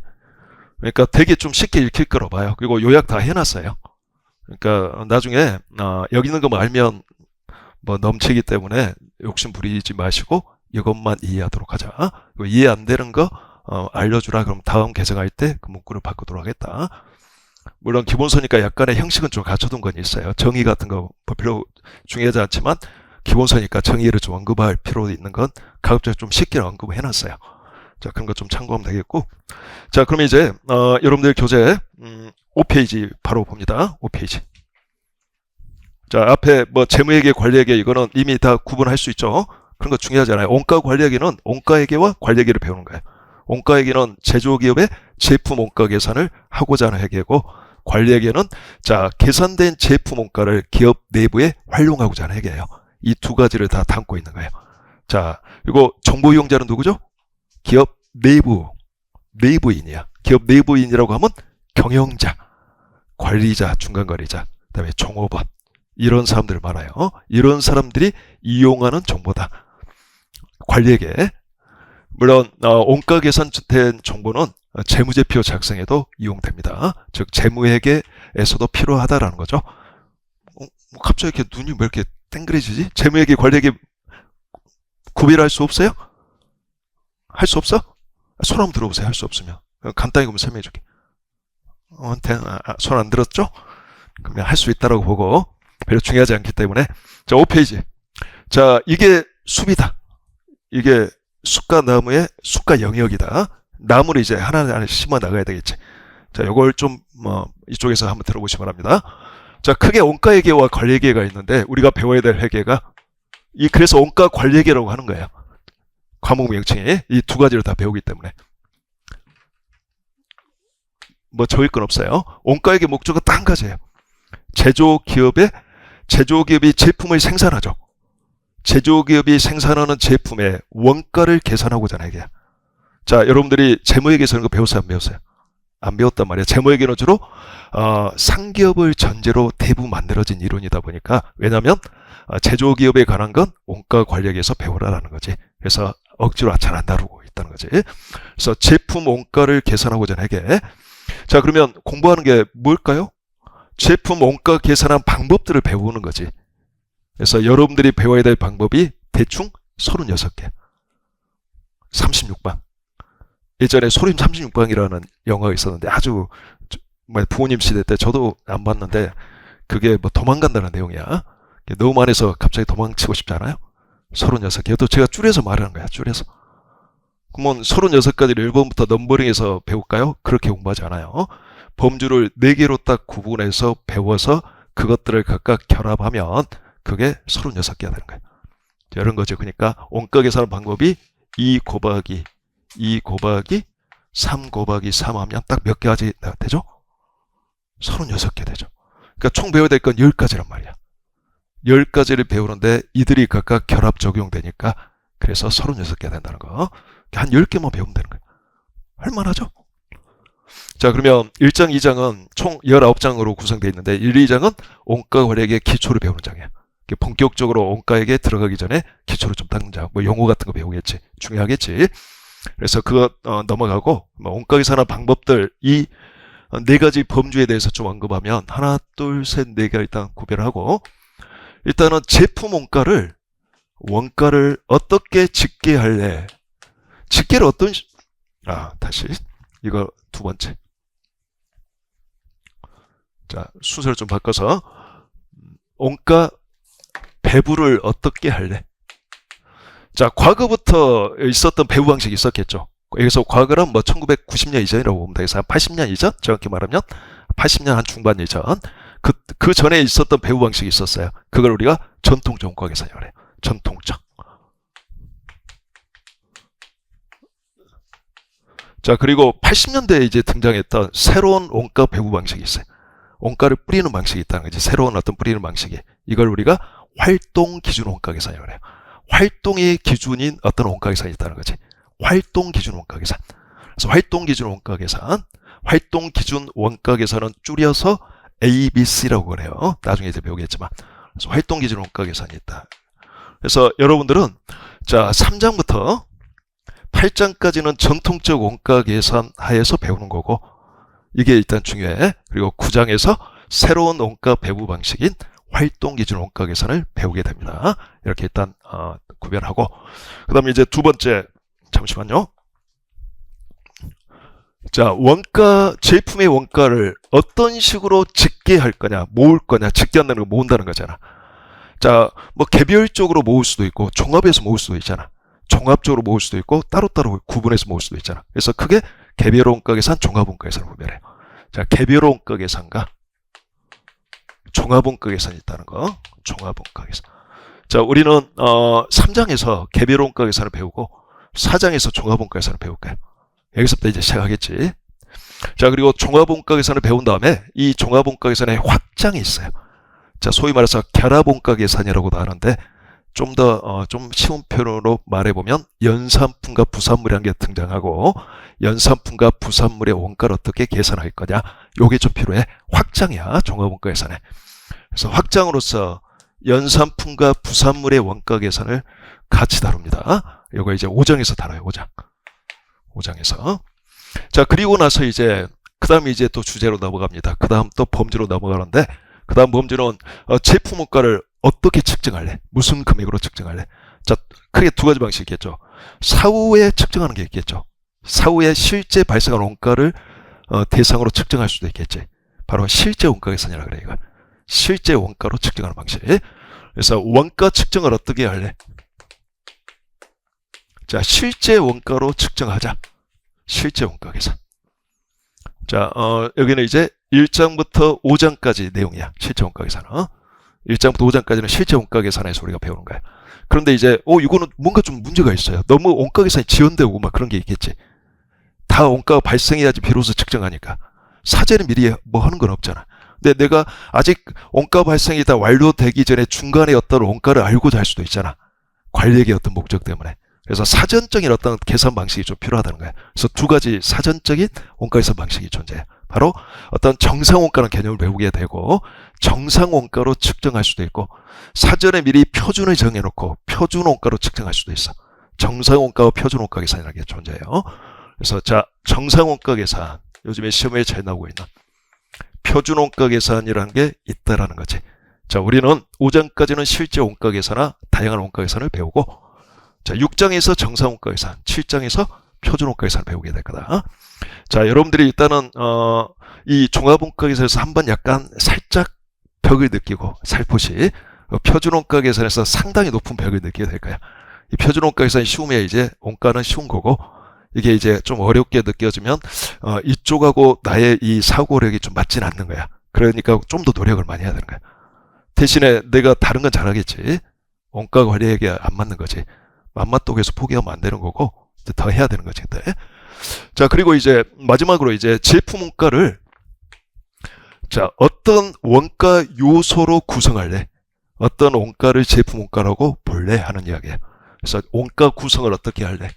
그러니까 되게 좀 쉽게 읽힐 거라고 봐요. 그리고 요약 다 해놨어요. 그러니까 나중에 여기 있는 것만 알면 뭐 넘치기 때문에 욕심 부리지 마시고 이것만 이해하도록 하자. 이해 안 되는 거 알려주라. 그럼 다음 개정할 때 그 문구를 바꾸도록 하겠다. 물론 기본서니까 약간의 형식은 좀 갖춰둔 건 있어요. 정의 같은 거 별로 중요하지 않지만 기본서니까 정의를 좀 언급할 필요 있는 건 가급적 좀 쉽게 언급을 해놨어요. 자, 그런 거 좀 참고하면 되겠고. 자, 그럼 이제 여러분들 교재 5페이지 바로 봅니다. 5페이지. 자, 앞에 뭐 재무회계, 관리회계 이거는 이미 다 구분할 수 있죠. 그런 거 중요하지 않아요. 원가 관리회계는 원가회계와 관리회계를 배우는 거예요. 원가회계는 제조기업의 제품 원가 계산을 하고자 하는 회계고, 관리회계는 자, 계산된 제품 원가를 기업 내부에 활용하고자 하는 회계예요. 이 두 가지를 다 담고 있는 거예요. 자, 이거 정보 이용자는 누구죠? 기업 내부인이야. 기업 내부인이라고 하면 경영자, 관리자, 중간관리자, 그다음에 종업원, 이런 사람들 많아요. 이런 사람들이 이용하는 정보다. 관리회계. 물론 원가 계산된 정보는 재무제표 작성에도 이용됩니다. 즉 재무회계에서도 필요하다라는 거죠. 갑자기 이렇게 눈이 왜 이렇게 땡그레지지? 재무회계, 관리회계 구별할 수 없어요? 할 수 없어? 손 한번 들어보세요. 할 수 없으면. 간단히 그러면 설명해 줄게. 손 안 들었죠? 그러면 할 수 있다라고 보고, 별로 중요하지 않기 때문에. 자, 5페이지. 자, 이게 숲이다. 이게 숲과 나무의 숲과 영역이다. 나무를 이제 하나하나 심어 나가야 되겠지. 자, 요걸 좀 이쪽에서 한번 들어보시기 바랍니다. 자, 크게 원가회계와 관리회계가 있는데 우리가 배워야 될 회계가 그래서 원가 관리회계라고 하는 거예요. 과목 명칭이 이 두 가지를 다 배우기 때문에. 뭐 적을 건 없어요. 원가회계 목적은 딱 한 가지예요. 제조기업이 제품을 생산하죠. 제조기업이 생산하는 제품의 원가를 계산하고자 하는 회계야. 자, 여러분들이 재무회계에서 이런 거 배웠어요? 안 배웠어요? 안 배웠단 말이에요. 재무회계는 주로 상기업을 전제로 대부분 만들어진 이론이다 보니까, 왜냐하면 제조기업에 관한 건 원가 관리회계에서 배우라라는 거지. 그래서 억지로 잘 안 다루고 있다는 거지. 그래서 제품 원가를 계산하고자 하는 회계. 자, 그러면 공부하는 게 뭘까요? 제품 원가 계산한 방법들을 배우는 거지. 그래서 여러분들이 배워야 될 방법이 대충 36개. 36방. 예전에 소림 36방이라는 영화가 있었는데 아주 부모님 시대 때 저도 안 봤는데 그게 뭐 도망간다는 내용이야. 너무 많아서 갑자기 도망치고 싶지 않아요? 36개. 또 제가 줄여서 말하는 거야. 줄여서. 그러면 36가지를 1번부터 넘버링해서 배울까요? 그렇게 공부하지 않아요. 범주를 4개로 딱 구분해서 배워서 그것들을 각각 결합하면 그게 36개가 되는 거예요. 이런 거죠. 그러니까 원가 계산 방법이 2 곱하기 3 곱하기 3 하면 딱 몇 가지 되죠? 36개 되죠. 그러니까 총 배워야 될 건 10가지란 말이야. 10가지를 배우는데 이들이 각각 결합 적용되니까 그래서 36개 된다는 거. 한 10개만 배우면 되는 거예요. 할만하죠? 자, 그러면 1장, 2장은 총 19장으로 구성되어 있는데 1, 2장은 원가 관리회계 기초를 배우는 장이야. 본격적으로 원가회계에 들어가기 전에 기초를 좀 닦는 장. 뭐 용어 같은 거 배우겠지. 중요하겠지. 그래서 그거 넘어가고 원가 계산하는 방법들 이 4가지 범주에 대해서 좀 언급하면 하나, 둘, 셋, 4개 일단 구별하고, 일단은 제품 원가를 어떻게 집계할래? 집계를 다시 이거 두 번째. 자, 순서를 좀 바꿔서 원가 배분을 어떻게 할래? 자, 과거부터 있었던 배분 방식이 있었겠죠. 여기서 과거는 뭐 1990년 이전이라고 보면 되겠어요. 한 80년 이전? 정확히 말하면 80년 한 중반 이전. 그 전에 있었던 배분 방식이 있었어요. 그걸 우리가 전통적 원가 계산이라고 해요. 전통적. 자, 그리고 80년대에 이제 등장했던 새로운 원가 배분 방식이 있어요. 원가를 뿌리는 방식이 있다는 거지. 새로운 어떤 뿌리는 방식이. 이걸 우리가 활동 기준 원가 계산이라고 해요. 활동의 기준인 어떤 원가 계산이 있다는 거지. 활동 기준 원가 계산. 그래서 활동 기준 원가 계산. 활동 기준 원가 계산은 줄여서 ABC라고 그래요. 나중에 이제 배우겠지만. 그래서 활동 기준 원가 계산이 있다. 그래서 여러분들은 자, 3장부터 8장까지는 전통적 원가 계산 하에서 배우는 거고, 이게 일단 중요해. 그리고 9장에서 새로운 원가 배분 방식인 활동 기준 원가 계산을 배우게 됩니다. 이렇게 일단 구별하고, 그 다음에 이제 두 번째, 잠시만요. 자, 제품의 원가를 어떤 식으로 집계할 거냐, 모을 거냐. 집계한다는 거 모은다는 거잖아. 자, 뭐 개별적으로 모을 수도 있고 종합해서 모을 수도 있잖아. 종합적으로 모을 수도 있고 따로따로 구분해서 모을 수도 있잖아. 그래서 크게 개별 원가 계산, 종합 원가 계산을 구별해요. 자, 개별 원가 계산과 종합원가 계산이 있다는 거. 종합원가 계산. 자, 우리는 3장에서 개별 원가 계산을 배우고 4장에서 종합원가 계산을 배울까요? 여기서부터 이제 시작하겠지. 자, 그리고 종합원가 계산을 배운 다음에 이 종합원가 계산에 확장이 있어요. 자, 소위 말해서 결합원가 계산이라고도 하는데 좀 더 좀 쉬운 표현으로 말해보면 연산품과 부산물이라는 게 등장하고 연산품과 부산물의 원가를 어떻게 계산할 거냐, 요게 좀 필요해. 확장이야, 종합원가 계산에. 그래서 확장으로서 연산품과 부산물의 원가 계산을 같이 다룹니다. 요거 이제 5장에서 다뤄요. 5장에서. 자, 그리고 나서 이제 그 다음에 이제 또 주제로 넘어갑니다. 그 다음 또 범주로 넘어가는데, 그 다음 범주는 제품 원가를 어떻게 측정할래? 무슨 금액으로 측정할래? 자, 크게 두 가지 방식이 있겠죠. 사후에 측정하는 게 있겠죠. 사후에 실제 발생한 원가를 대상으로 측정할 수도 있겠지. 바로 실제 원가 계산이라 그래, 이거. 실제 원가로 측정하는 방식. 그래서 원가 측정을 어떻게 할래? 자, 실제 원가로 측정하자. 실제 원가 계산. 자, 여기는 이제 1장부터 5장까지 내용이야. 실제 원가 계산. 1장부터 5장까지는 실제 원가 계산에서 우리가 배우는 거야. 그런데 이제 이거는 뭔가 좀 문제가 있어요. 너무 원가 계산이 지연되고 막 그런 게 있겠지. 다 원가가 발생해야지 비로소 측정하니까. 사전에 미리 뭐 하는 건 없잖아. 근데 내가 아직 원가 발생이 다 완료되기 전에 중간에 어떤 원가를 알고자 할 수도 있잖아. 관리액의 어떤 목적 때문에. 그래서 사전적인 어떤 계산 방식이 좀 필요하다는 거야. 그래서 두 가지 사전적인 원가 계산 방식이 존재해요. 바로 어떤 정상원가라는 개념을 배우게 되고 정상원가로 측정할 수도 있고 사전에 미리 표준을 정해놓고 표준원가로 측정할 수도 있어. 정상원가와 표준원가 계산이라는 게 존재해요. 그래서 자, 정상원가 계산, 요즘에 시험에 잘 나오고 있는 표준원가 계산이라는 게 있다라는 거지. 자, 우리는 5장까지는 실제 원가 계산이나 다양한 원가 계산을 배우고, 자, 6장에서 정상원가 계산, 7장에서 표준원가 계산을 배우게 될 거다. 자, 여러분들이 일단은 이 종합원가 계산에서 한번 약간 살짝 벽을 느끼고 살포시 표준원가 계산에서 상당히 높은 벽을 느끼게 될 거야. 이 표준원가 계산이 쉬우면 이제 원가는 쉬운 거고, 이게 이제 좀 어렵게 느껴지면 이쪽하고 나의 이 사고력이 좀 맞진 않는 거야. 그러니까 좀 더 노력을 많이 해야 되는 거야. 대신에 내가 다른 건 잘하겠지. 원가 관리액이 안 맞는 거지. 안 맞다고 해서 포기하면 안 되는 거고 이제 더 해야 되는 거지. 그때. 자, 그리고 이제 마지막으로 이제 제품 원가를 자, 어떤 원가 요소로 구성할래? 어떤 원가를 제품 원가라고 볼래? 하는 이야기예요. 그래서 원가 구성을 어떻게 할래?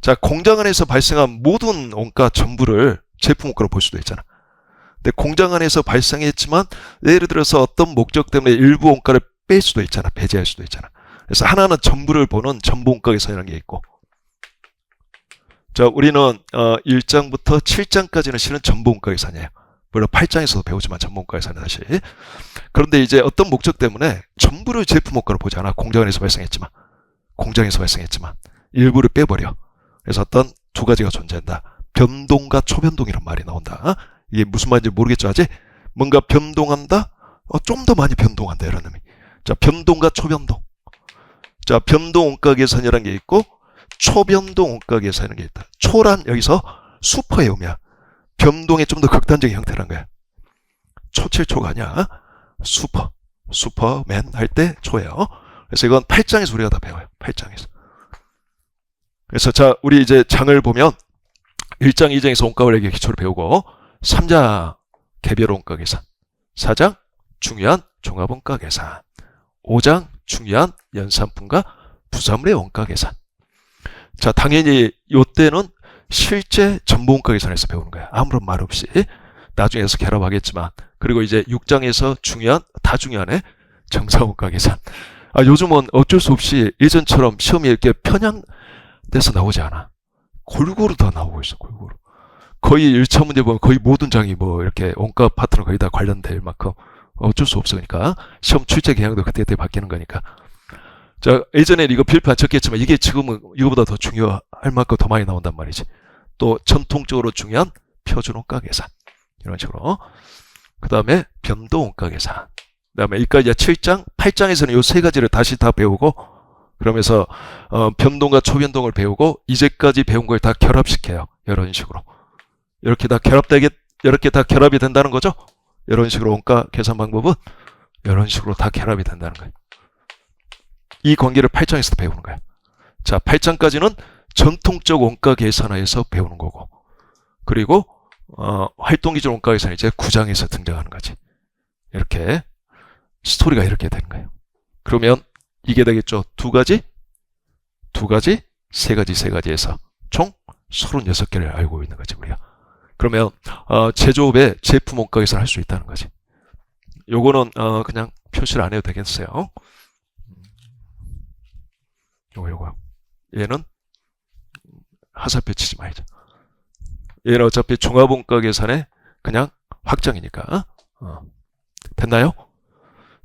자, 공장 안에서 발생한 모든 원가 전부를 제품 원가로 볼 수도 있잖아. 근데 공장 안에서 발생했지만 예를 들어서 어떤 목적 때문에 일부 원가를 뺄 수도 있잖아. 배제할 수도 있잖아. 그래서 하나는 전부를 보는 전부 원가 계산이라는 게 있고, 자, 우리는 1장부터 7장까지는 실은 전부 원가 계산이에요. 물론 8장에서도 배우지만 전부 원가 계산은 다시. 그런데 이제 어떤 목적 때문에 전부를 제품 원가로 보지 않아. 공장 안에서 발생했지만 일부를 빼버려. 그래서 어떤 두 가지가 존재한다. 변동과 초변동이란 말이 나온다. 이게 무슨 말인지 모르겠죠, 아직? 뭔가 변동한다? 좀 더 많이 변동한다, 이런 의미. 자, 변동과 초변동. 자, 변동 원가 계산이라는 게 있고, 초변동 원가 계산이라는 게 있다. 초란 여기서 슈퍼의 의미야. 변동의 좀 더 극단적인 형태라는 거야. 초칠초가 아니야. 슈퍼맨 할 때 초예요. 그래서 이건 8장에서 우리가 다 배워요. 8장에서. 그래서 자, 우리 이제 장을 보면 1장, 2장에서 원가 관리액의 기초를 배우고 3장 개별 원가 계산, 4장 중요한 종합원가 계산, 5장 중요한 연산품과 부산물의 원가 계산. 자, 당연히 이때는 실제 전부 원가 계산에서 배우는 거야. 아무런 말 없이. 나중에서 결합하겠지만. 그리고 이제 6장에서 다 중요하네. 정상원가 계산. 요즘은 어쩔 수 없이 예전처럼 시험이 이렇게 편향돼서 나오지 않아. 골고루 다 나오고 있어, 골고루. 거의 1차 문제 보면 거의 모든 장이 뭐 이렇게 원가 파트너 거의 다 관련될 만큼 어쩔 수 없으니까. 시험 출제 경향도 그때그때 바뀌는 거니까. 자, 예전에는 이거 필표 안 쳤겠지만 이게 지금은 이거보다 더 중요할 만큼 더 많이 나온단 말이지. 또 전통적으로 중요한 표준원가 계산. 이런 식으로. 그 다음에 변동원가 계산. 그 다음에 여기까지 7장, 8장에서는 이 세 가지를 다시 다 배우고, 그러면서 변동과 초변동을 배우고 이제까지 배운 걸 다 결합시켜요. 이런 식으로. 이렇게 다 결합이 된다는 거죠. 이런 식으로 원가 계산 방법은 이런 식으로 다 결합이 된다는 거예요. 이 관계를 8장에서도 배우는 거예요. 자, 8장까지는 전통적 원가 계산에서 배우는 거고, 그리고 활동기준 원가 계산이 이제 9장에서 등장하는 거지. 이렇게 스토리가 이렇게 되는 거예요. 그러면 이게 되겠죠. 두 가지, 세 가지에서 총 36개를 알고 있는 거지, 우리가. 그러면 제조업의 제품 원가 계산을 할 수 있다는 거지. 요거는 그냥 표시를 안 해도 되겠어요. 요거. 얘는 화살표 치지 말자. 얘는 어차피 종합원가 계산의 그냥 확장이니까. 됐나요?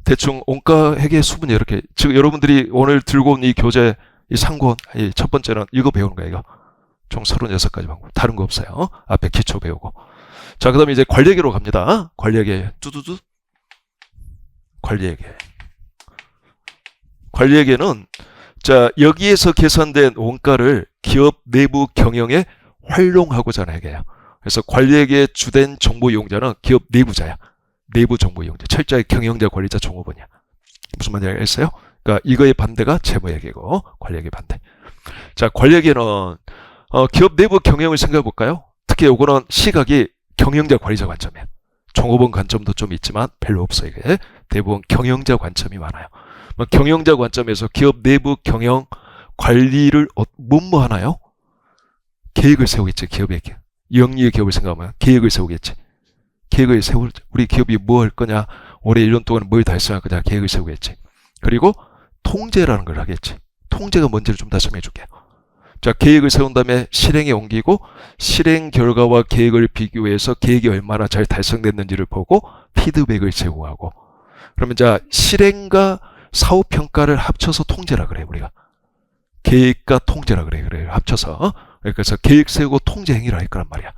대충 원가 회계 수분이 이렇게, 지금 여러분들이 오늘 들고 온 이 교재, 이 상권, 이 첫 번째는 이거 배우는 거야, 이거. 총 36가지 방법. 다른 거 없어요. 앞에 기초 배우고. 자, 그 다음에 이제 관리회계로 갑니다. 관리회계. 뚜두두. 관리회계. 관리회계는, 자, 여기에서 계산된 원가를 기업 내부 경영에 활용하고자 하는 회계야. 그래서 관리회계의 주된 정보 이용자는 기업 내부자야. 내부 정보 이용자. 철저히 경영자, 관리자, 종업원이야. 무슨 말인지 알겠어요? 그러니까 이거의 반대가 재무회계고, 관리회계 반대. 자, 관리회계는 기업 내부 경영을 생각해 볼까요? 특히 요거는 시각이 경영자, 관리자 관점이에요. 종업원 관점도 좀 있지만 별로 없어요. 이게 대부분 경영자 관점이 많아요. 경영자 관점에서 기업 내부 경영 관리를 뭐뭐 하나요? 계획을 세우겠지. 기업의 영리의 기업을 생각하면 계획을 세우겠지. 계획을 세울, 우리 기업이 뭐 할 거냐, 올해 1년 동안 뭘 달성할 거냐, 계획을 세우겠지. 그리고 통제라는 걸 하겠지. 통제가 뭔지를 좀 다시 설명해 줄게요. 자, 계획을 세운 다음에 실행에 옮기고, 실행 결과와 계획을 비교해서 계획이 얼마나 잘 달성됐는지를 보고 피드백을 제공하고, 그러면 자, 실행과 사후 평가를 합쳐서 통제라 그래, 우리가. 계획과 통제라 그래, 합쳐서. 그래서 계획 세우고 통제 행위를 할 거란 말이야.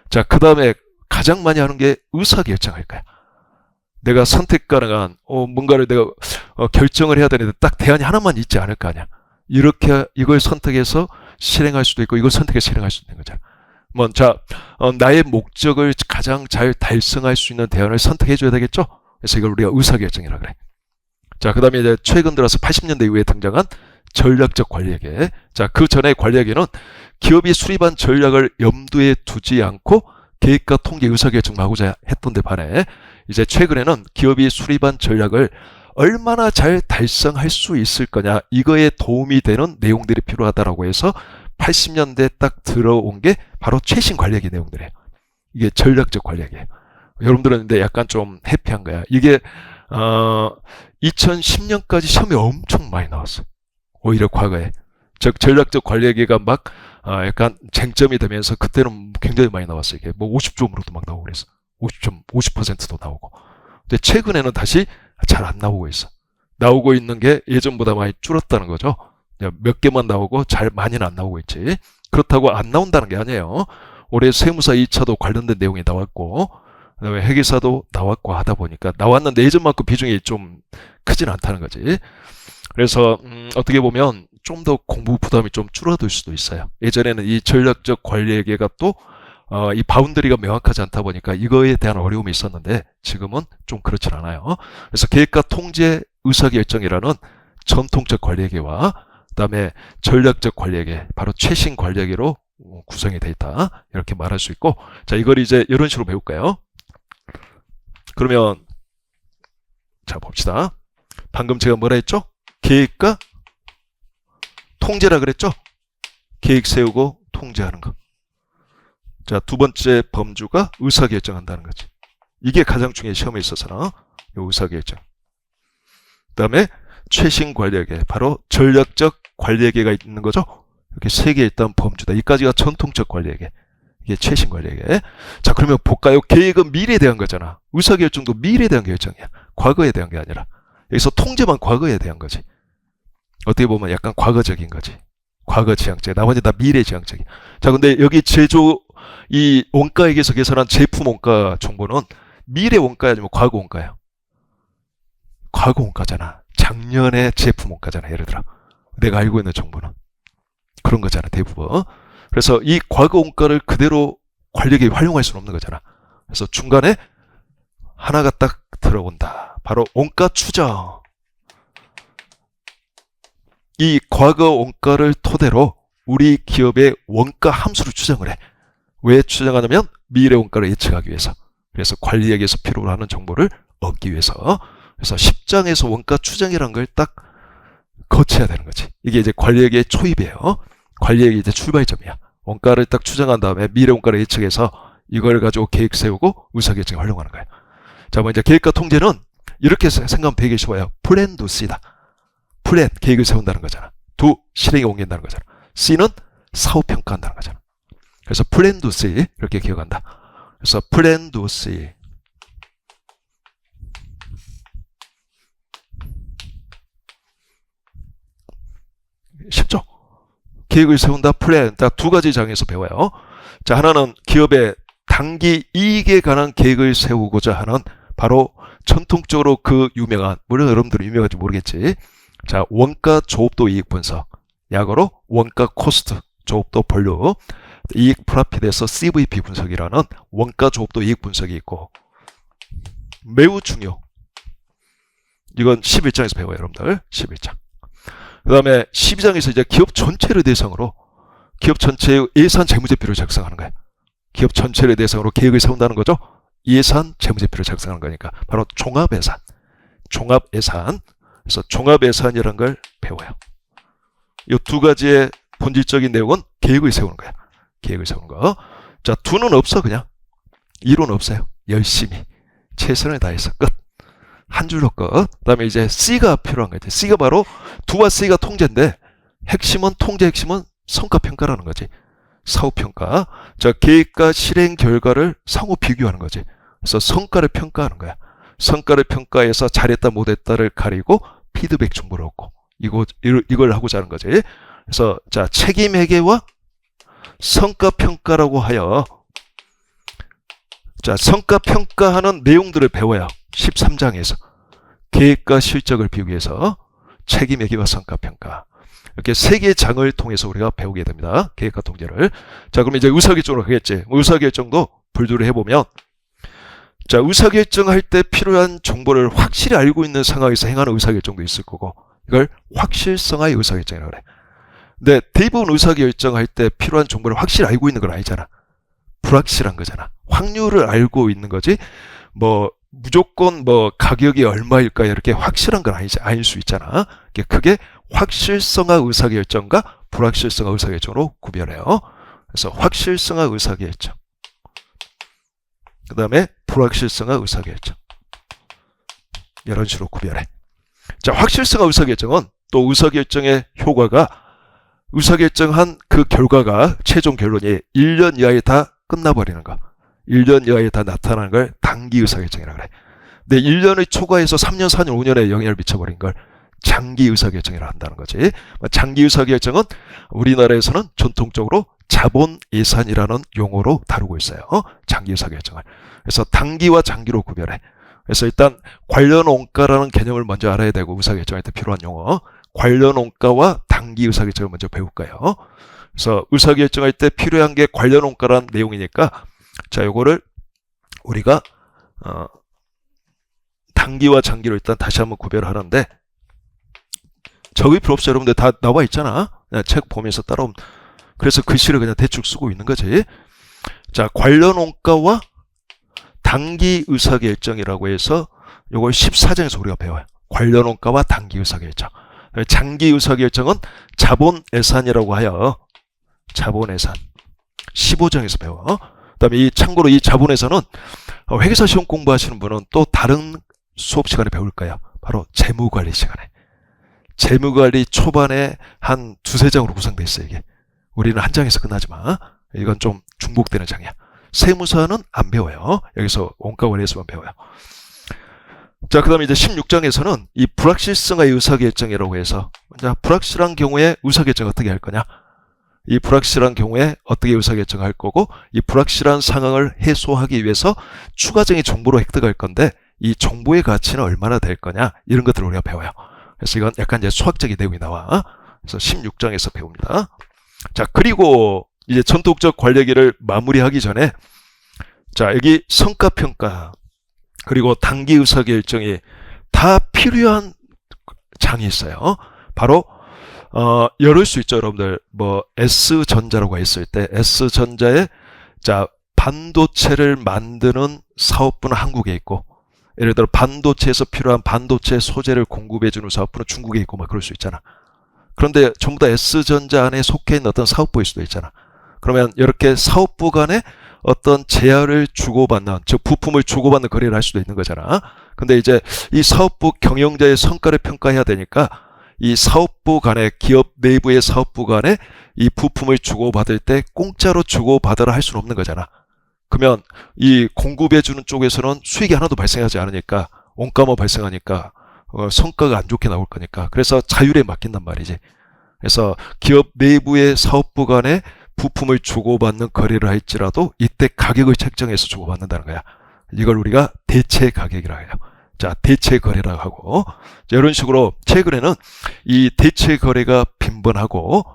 자, 그 다음에 가장 많이 하는 게 의사결정할 거야. 내가 선택 가능한 뭔가를 내가 결정을 해야 되는데 딱 대안이 하나만 있지 않을 거 아니야. 이렇게 이걸 선택해서 실행할 수도 있고 이걸 선택해서 실행할 수도 있는 거잖아. 자, 나의 목적을 가장 잘 달성할 수 있는 대안을 선택해 줘야 되겠죠. 그래서 이걸 우리가 의사결정이라 그래. 자, 그 다음에 이제 최근 들어서 80년대 이후에 등장한 전략적 관리회계. 자, 그 전에 관리회계는 기업이 수립한 전략을 염두에 두지 않고 계획과 통계 의사결정만 하고자 했던 데 반해 이제 최근에는 기업이 수립한 전략을 얼마나 잘 달성할 수 있을 거냐, 이거에 도움이 되는 내용들이 필요하다라고 해서 80년대 딱 들어온 게 바로 최신 관리회계 내용들이에요. 이게 전략적 관리회계예요. 여러분들은 근데 약간 좀 해피한 거야. 이게 2010년까지 시험에 엄청 많이 나왔어요. 오히려 과거에. 즉 전략적 관리회계가 막 약간 쟁점이 되면서 그때는 굉장히 많이 나왔어요. 이게 뭐 50점으로도 막 나오고 그래서 50점, 50%도 나오고. 근데 최근에는 다시 잘 안 나오고 있어. 나오고 있는 게 예전보다 많이 줄었다는 거죠. 몇 개만 나오고 잘 많이는 안 나오고 있지. 그렇다고 안 나온다는 게 아니에요. 올해 세무사 2차도 관련된 내용이 나왔고, 그다음에 회계사도 나왔고 하다 보니까 나왔는데 예전만큼 비중이 좀 크진 않다는 거지. 그래서 어떻게 보면 좀 더 공부 부담이 좀 줄어들 수도 있어요. 예전에는 이 전략적 관리회계가 또 이 바운더리가 명확하지 않다 보니까 이거에 대한 어려움이 있었는데 지금은 좀 그렇진 않아요. 그래서 계획과 통제 의사결정이라는 전통적 관리회계와 그다음에 전략적 관리회계, 바로 최신 관리회계로 구성이 되어 있다, 이렇게 말할 수 있고, 자, 이걸 이제 이런 식으로 배울까요? 그러면 자, 봅시다. 방금 제가 뭐라 했죠? 계획과 통제라 그랬죠? 계획 세우고 통제하는 거. 자, 두 번째 범주가 의사결정한다는 거지. 이게 가장 중요해, 시험에 있어서는. 요 의사결정. 그 다음에 최신 관리회계, 바로 전략적 관리회계가 있는 거죠. 이렇게 세 개 일단 범주다. 이까지가 전통적 관리회계, 이게 최신 관리회계. 자, 그러면 볼까요? 계획은 미래에 대한 거잖아. 의사결정도 미래에 대한 결정이야. 과거에 대한 게 아니라. 여기서 통제만 과거에 대한 거지. 어떻게 보면 약간 과거적인 거지. 과거 지향적. 나머지 다 미래 지향적이야. 자, 근데 여기 제조 이 원가액에서 계산한 제품 원가 정보는 미래 원가야 아니면 과거 원가야? 과거 원가잖아. 작년에 제품 원가잖아. 예를 들어 내가 알고 있는 정보는 그런 거잖아, 대부분. 그래서 이 과거 원가를 그대로 관리계획에 활용할 수는 없는 거잖아. 그래서 중간에 하나가 딱 들어온다. 바로 원가 추정. 이 과거 원가를 토대로 우리 기업의 원가 함수를 추정을 해. 왜 추정하냐면 미래 원가를 예측하기 위해서. 그래서 관리에게서 필요로 하는 정보를 얻기 위해서. 그래서 10장에서 원가 추정이라는 걸 딱 거쳐야 되는 거지. 이게 이제 관리에게의 초입이에요. 관리에게 이제 출발점이야. 원가를 딱 추정한 다음에 미래 원가를 예측해서 이걸 가지고 계획 세우고 의사결정에 활용하는 거예요. 자, 먼저 계획과 통제는 이렇게 생각하면 되게 쉬워요. 플랜 두 C다. 플랜, 계획을 세운다는 거잖아. 두, 실행에 옮긴다는 거잖아. C는 사후 평가한다는 거잖아. 그래서 플랜 두 C 이렇게 기억한다. 그래서 플랜 두 C. 쉽죠? 계획을 세운다, 플랜. 딱 두 가지 장에서 배워요. 자, 하나는 기업의 단기 이익에 관한 계획을 세우고자 하는 바로 전통적으로 그 유명한, 물론 여러분들은 유명한지 모르겠지. 자, 원가 조업도 이익 분석. 약어로 원가 코스트 조업도 본류. 이익 프라핏에서 CVP 분석이라는 원가 조업도 이익 분석이 있고 매우 중요. 이건 11장에서 배워요, 여러분들. 11장. 그 다음에 12장에서 이제 기업 전체를 대상으로 기업 전체의 예산 재무제표를 작성하는 거예요. 기업 전체를 대상으로 계획을 세운다는 거죠. 예산 재무제표를 작성하는 거니까 바로 종합예산. 종합예산. 그래서 종합예산이라는 걸 배워요. 이 두 가지의 본질적인 내용은 계획을 세우는 거야. 계획을 세우는 거. 자, 두는 없어 그냥. 이론 없어요. 열심히 최선을 다해서 끝. 한 줄로 끝. 그 다음에 이제 C가 필요한 거지. C가 바로 두와 C가 통제인데 핵심은 통제 핵심은 성과평가라는 거지. 사후평가. 자, 계획과 실행 결과를 상호 비교하는 거지. 그래서 성과를 평가하는 거야. 성과를 평가해서 잘했다 못했다를 가리고 피드백 정보를 얻고 이걸 하고자 하는 거지. 그래서 자, 책임회계와 성과평가라고 하여 자, 성과평가하는 내용들을 배워요. 13장에서 계획과 실적을 비교해서 책임회계와 성과평가. 이렇게 세 개의 장을 통해서 우리가 배우게 됩니다. 계획과 통제를. 자, 그럼 이제 의사결정으로 가겠지. 의사결정도 분류를 해보면 자, 의사결정할 때 필요한 정보를 확실히 알고 있는 상황에서 행하는 의사결정도 있을 거고 이걸 확실성의 의사결정이라고 그래. 근데 대부분 의사결정할 때 필요한 정보를 확실히 알고 있는 건 아니잖아. 불확실한 거잖아. 확률을 알고 있는 거지. 뭐 무조건 뭐 가격이 얼마일까 이렇게 확실한 건 아닐 수 있잖아. 그게 확실성의 의사결정과 불확실성의 의사결정으로 구별해요. 그래서 확실성의 의사결정. 그 다음에 불확실성의 의사결정. 이런 식으로 구별해. 자, 확실성의 의사결정은 또 의사결정의 효과가 의사결정한 그 결과가 최종 결론이 1년 이하에 다 끝나버리는 거. 1년 이하에 다 나타나는 걸 단기 의사결정이라고 그래. 근데 1년을 초과해서 3년, 4년, 5년에 영향을 미쳐버린 걸 장기 의사결정이라고 한다는 거지. 장기 의사결정은 우리나라에서는 전통적으로 자본 예산이라는 용어로 다루고 있어요. 장기 의사결정을. 그래서 단기와 장기로 구별해. 그래서 일단 관련 원가라는 개념을 먼저 알아야 되고 의사결정할 때 필요한 용어. 관련 원가와 단기 의사결정을 먼저 배울 거예요. 그래서 의사결정할 때 필요한 게 관련 원가라는 내용이니까 자, 요거를 우리가 단기와 장기로 일단 다시 한번 구별을 하는데 적을 필요 없어요. 여러분들 다 나와 있잖아. 그냥 책 보면서 따라오면. 그래서 글씨를 그냥 대충 쓰고 있는 거지. 자, 관련 원가와 단기 의사결정이라고 해서 요걸 14장에서 우리가 배워요. 관련 원가와 단기 의사결정. 장기 의사결정은 자본 예산이라고 하여 자본 예산 15장에서 배워. 그다음에 이 참고로 이 자본 예산은 회계사 시험 공부하시는 분은 또 다른 수업 시간에 배울 거예요. 바로 재무관리 시간에. 재무관리 초반에 한 두세 장으로 구성되어 있어요. 이게 우리는 한 장에서 끝나지만 이건 좀 중복되는 장이야. 세무사는 안 배워요. 여기서 원가관리에서만 배워요. 자, 그 다음에 이제 16장에서는 이 불확실성의 의사결정이라고 해서 자, 불확실한 경우에 의사결정 어떻게 할 거냐. 이 불확실한 경우에 어떻게 의사결정할 거고 이 불확실한 상황을 해소하기 위해서 추가적인 정보를 획득할 건데 이 정보의 가치는 얼마나 될 거냐 이런 것들을 우리가 배워요. 그래서 이건 약간 이제 수학적인 내용이 나와. 그래서 16장에서 배웁니다. 자, 그리고 이제 전통적 관리기를 마무리하기 전에 자, 여기 성과평가 그리고 단기 의사결정이 다 필요한 장이 있어요. 바로 열을 수 있죠, 여러분들. 뭐 S전자라고 했을 때 S전자에 자 반도체를 만드는 사업부는 한국에 있고, 예를 들어 반도체에서 필요한 반도체 소재를 공급해주는 사업부는 중국에 있고 막 그럴 수 있잖아. 그런데 전부 다 S전자 안에 속해 있는 어떤 사업부일 수도 있잖아. 그러면 이렇게 사업부 간에 어떤 제약을 주고받는, 즉 부품을 주고받는 거래를 할 수도 있는 거잖아. 근데 이제 이 사업부 경영자의 성과를 평가해야 되니까 이 사업부 간에, 기업 내부의 사업부 간에 이 부품을 주고받을 때 공짜로 주고받으라 할 수는 없는 거잖아. 그러면 이 공급해주는 쪽에서는 수익이 하나도 발생하지 않으니까, 원가만 발생하니까 성과가 안 좋게 나올 거니까. 그래서 자율에 맡긴단 말이지. 그래서 기업 내부의 사업부 간에 부품을 주고받는 거래를 할지라도 이때 가격을 책정해서 주고받는다는 거야. 이걸 우리가 대체 가격이라고 해요. 자, 대체 거래라고 하고, 자, 이런 식으로 최근에는 이 대체 거래가 빈번하고,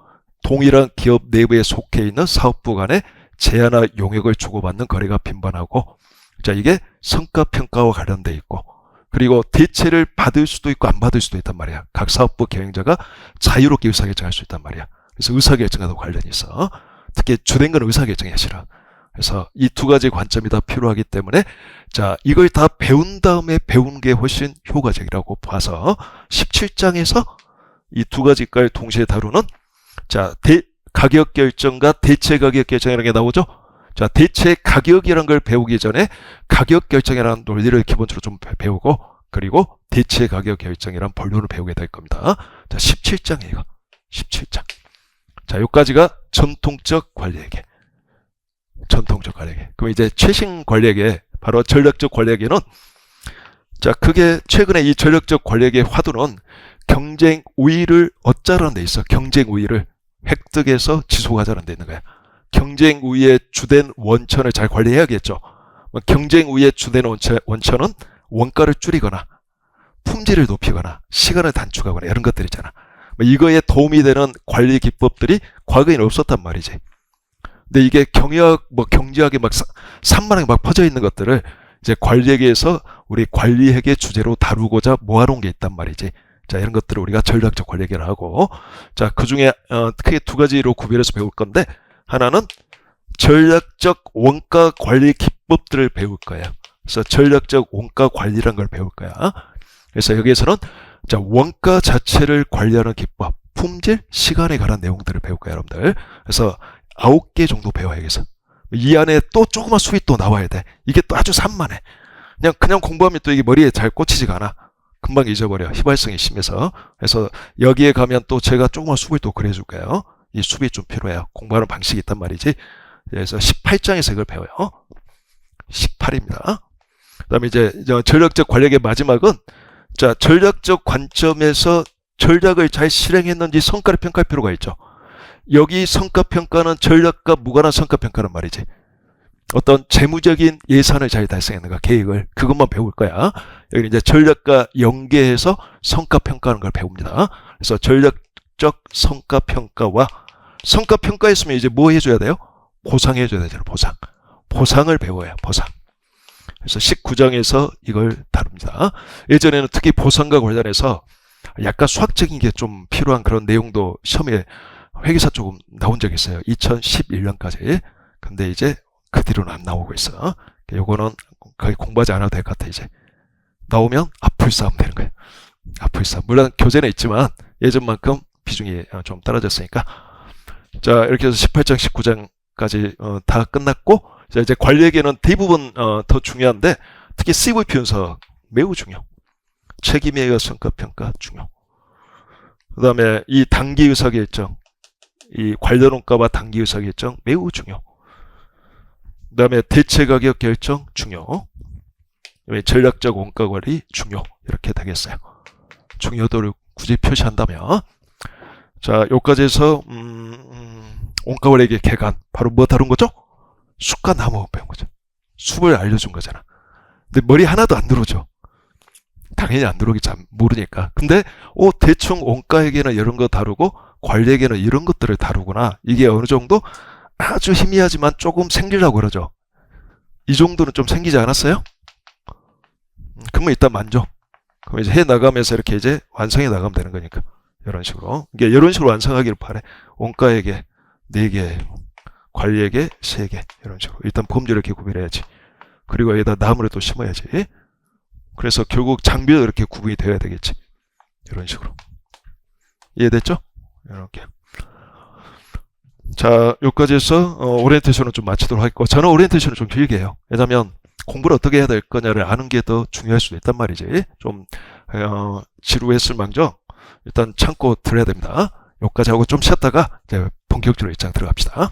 동일한 기업 내부에 속해 있는 사업부 간에 제한화 용역을 주고받는 거래가 빈번하고, 자, 이게 성과평가와 관련돼 있고, 그리고 대체를 받을 수도 있고 안 받을 수도 있단 말이야. 각 사업부 경영자가 자유롭게 의사결정할 수 있단 말이야. 그래서 의사결정과도 관련이 있어. 특히 주된 건 의사결정이야, 실은. 그래서 이 두 가지 관점이 다 필요하기 때문에, 자, 이걸 다 배운 다음에 배우는 게 훨씬 효과적이라고 봐서 17장에서 이 두 가지를 동시에 다루는, 자, 가격 결정과 대체 가격 결정이라는 게 나오죠. 자, 대체 가격이라는 걸 배우기 전에 가격 결정이라는 논리를 기본적으로 좀 배우고, 그리고 대체 가격 결정이라는 본론을 배우게 될 겁니다. 자, 17장이에요. 17장. 자, 여기까지가 전통적 관리회계. 전통적 관리회계. 그럼 이제 최신 관리회계, 바로 전략적 관리회계는, 자, 그게 최근에 이 전략적 관리회계 화두는 경쟁 우위를 얻자라는 데 있어. 경쟁 우위를 획득해서 지속하자는 데 있는 거야. 경쟁 우위의 주된 원천을 잘 관리해야겠죠. 경쟁 우위의 주된 원천은 원가를 줄이거나 품질을 높이거나 시간을 단축하거나 이런 것들이잖아. 이거에 도움이 되는 관리 기법들이 과거에는 없었단 말이지. 근데 이게 경제학에 막 산만하게 막 퍼져 있는 것들을 이제 관리회계에서 우리 관리회계 주제로 다루고자 모아놓은 게 있단 말이지. 자, 이런 것들을 우리가 전략적 관리회계를 하고, 자, 그 중에 크게 두 가지로 구별해서 배울 건데, 하나는 전략적 원가 관리 기법들을 배울 거예요. 그래서 전략적 원가 관리라는 걸 배울 거야. 그래서 여기에서는, 자, 원가 자체를 관리하는 기법, 품질, 시간에 관한 내용들을 배울 거예요, 여러분들. 그래서 9개 정도 배워야겠어. 이 안에 또 조그만 수익 또 나와야 돼. 이게 또 아주 산만해. 그냥 공부하면 또 이게 머리에 잘 꽂히지가 않아. 금방 잊어버려. 휘발성이 심해서. 그래서 여기에 가면 또 제가 조그만 수익을 또 그려줄 거예요. 이 수익이 좀 필요해요. 공부하는 방식이 있단 말이지. 그래서 18장에서 이걸 배워요. 18입니다. 그 다음에 이제 전략적 관리의 마지막은, 자, 전략적 관점에서 전략을 잘 실행했는지 성과를 평가할 필요가 있죠. 여기 성과평가는 전략과 무관한 성과평가란 말이지. 어떤 재무적인 예산을 잘 달성했는가, 계획을, 그것만 배울 거야. 여기 이제 전략과 연계해서 성과평가하는 걸 배웁니다. 그래서 전략적 성과평가와, 성과평가했으면 이제 뭐 해줘야 돼요? 보상해줘야 되잖아요. 보상을 배워요. 보상. 그래서 19장에서 이걸 다룹니다. 예전에는 특히 보상과 관련해서 약간 수학적인 게 좀 필요한 그런 내용도 시험에 회계사 조금 나온 적이 있어요. 2011년까지. 근데 이제 그 뒤로는 안 나오고 있어. 요거는 거의 공부하지 않아도 될 것 같아. 이제 나오면 앞을 싸움 되는 거예요. 앞을 싸움. 물론 교재는 있지만 예전만큼 비중이 좀 떨어졌으니까. 자, 이렇게 해서 18장, 19장까지 다 끝났고, 자, 이제 관리회계는 대부분 더 중요한데, 특히 CVP 분석 매우 중요. 책임에 의한 성과평가 중요. 그 다음에 이 단기 의사결정, 이 관련 원가와 단기 의사결정 매우 중요. 그 다음에 대체 가격 결정 중요. 그다음에 전략적 원가 관리 중요. 이렇게 되겠어요. 중요도를 굳이 표시한다면, 자, 여기까지 해서 원가 관리의 개간, 바로 뭐 다룬 거죠? 숲과 나무 배운 거죠. 숲을 알려준 거잖아. 근데 머리 하나도 안 들어오죠. 당연히 안 들어오기 잘 모르니까. 근데 대충 원가에게는 이런 거 다루고 관리에게는 이런 것들을 다루구나. 이게 어느 정도 아주 희미하지만 조금 생기려고 그러죠. 이 정도는 좀 생기지 않았어요? 그러면 일단 만족. 그럼 이제 해 나가면서 이렇게 이제 완성해 나가면 되는 거니까. 이런 식으로. 이게 이런 식으로 완성하기를 바래. 원가에게 4개, 관리에게 3개. 이런 식으로. 일단 범주 이렇게 구별해야지. 그리고 여기다 나무를 또 심어야지. 그래서 결국 장비도 이렇게 구분이 되어야 되겠지. 이런 식으로. 이해됐죠? 이렇게. 자, 여기까지 해서 오리엔테이션을 좀 마치도록 하겠고, 저는 오리엔테이션을 좀 길게 해요. 왜냐면 공부를 어떻게 해야 될 거냐를 아는 게 더 중요할 수도 있단 말이지. 좀 지루했을 망정 일단 참고 들어야 됩니다. 여기까지 하고 좀 쉬었다가 이제 본격적으로 입장 들어갑시다.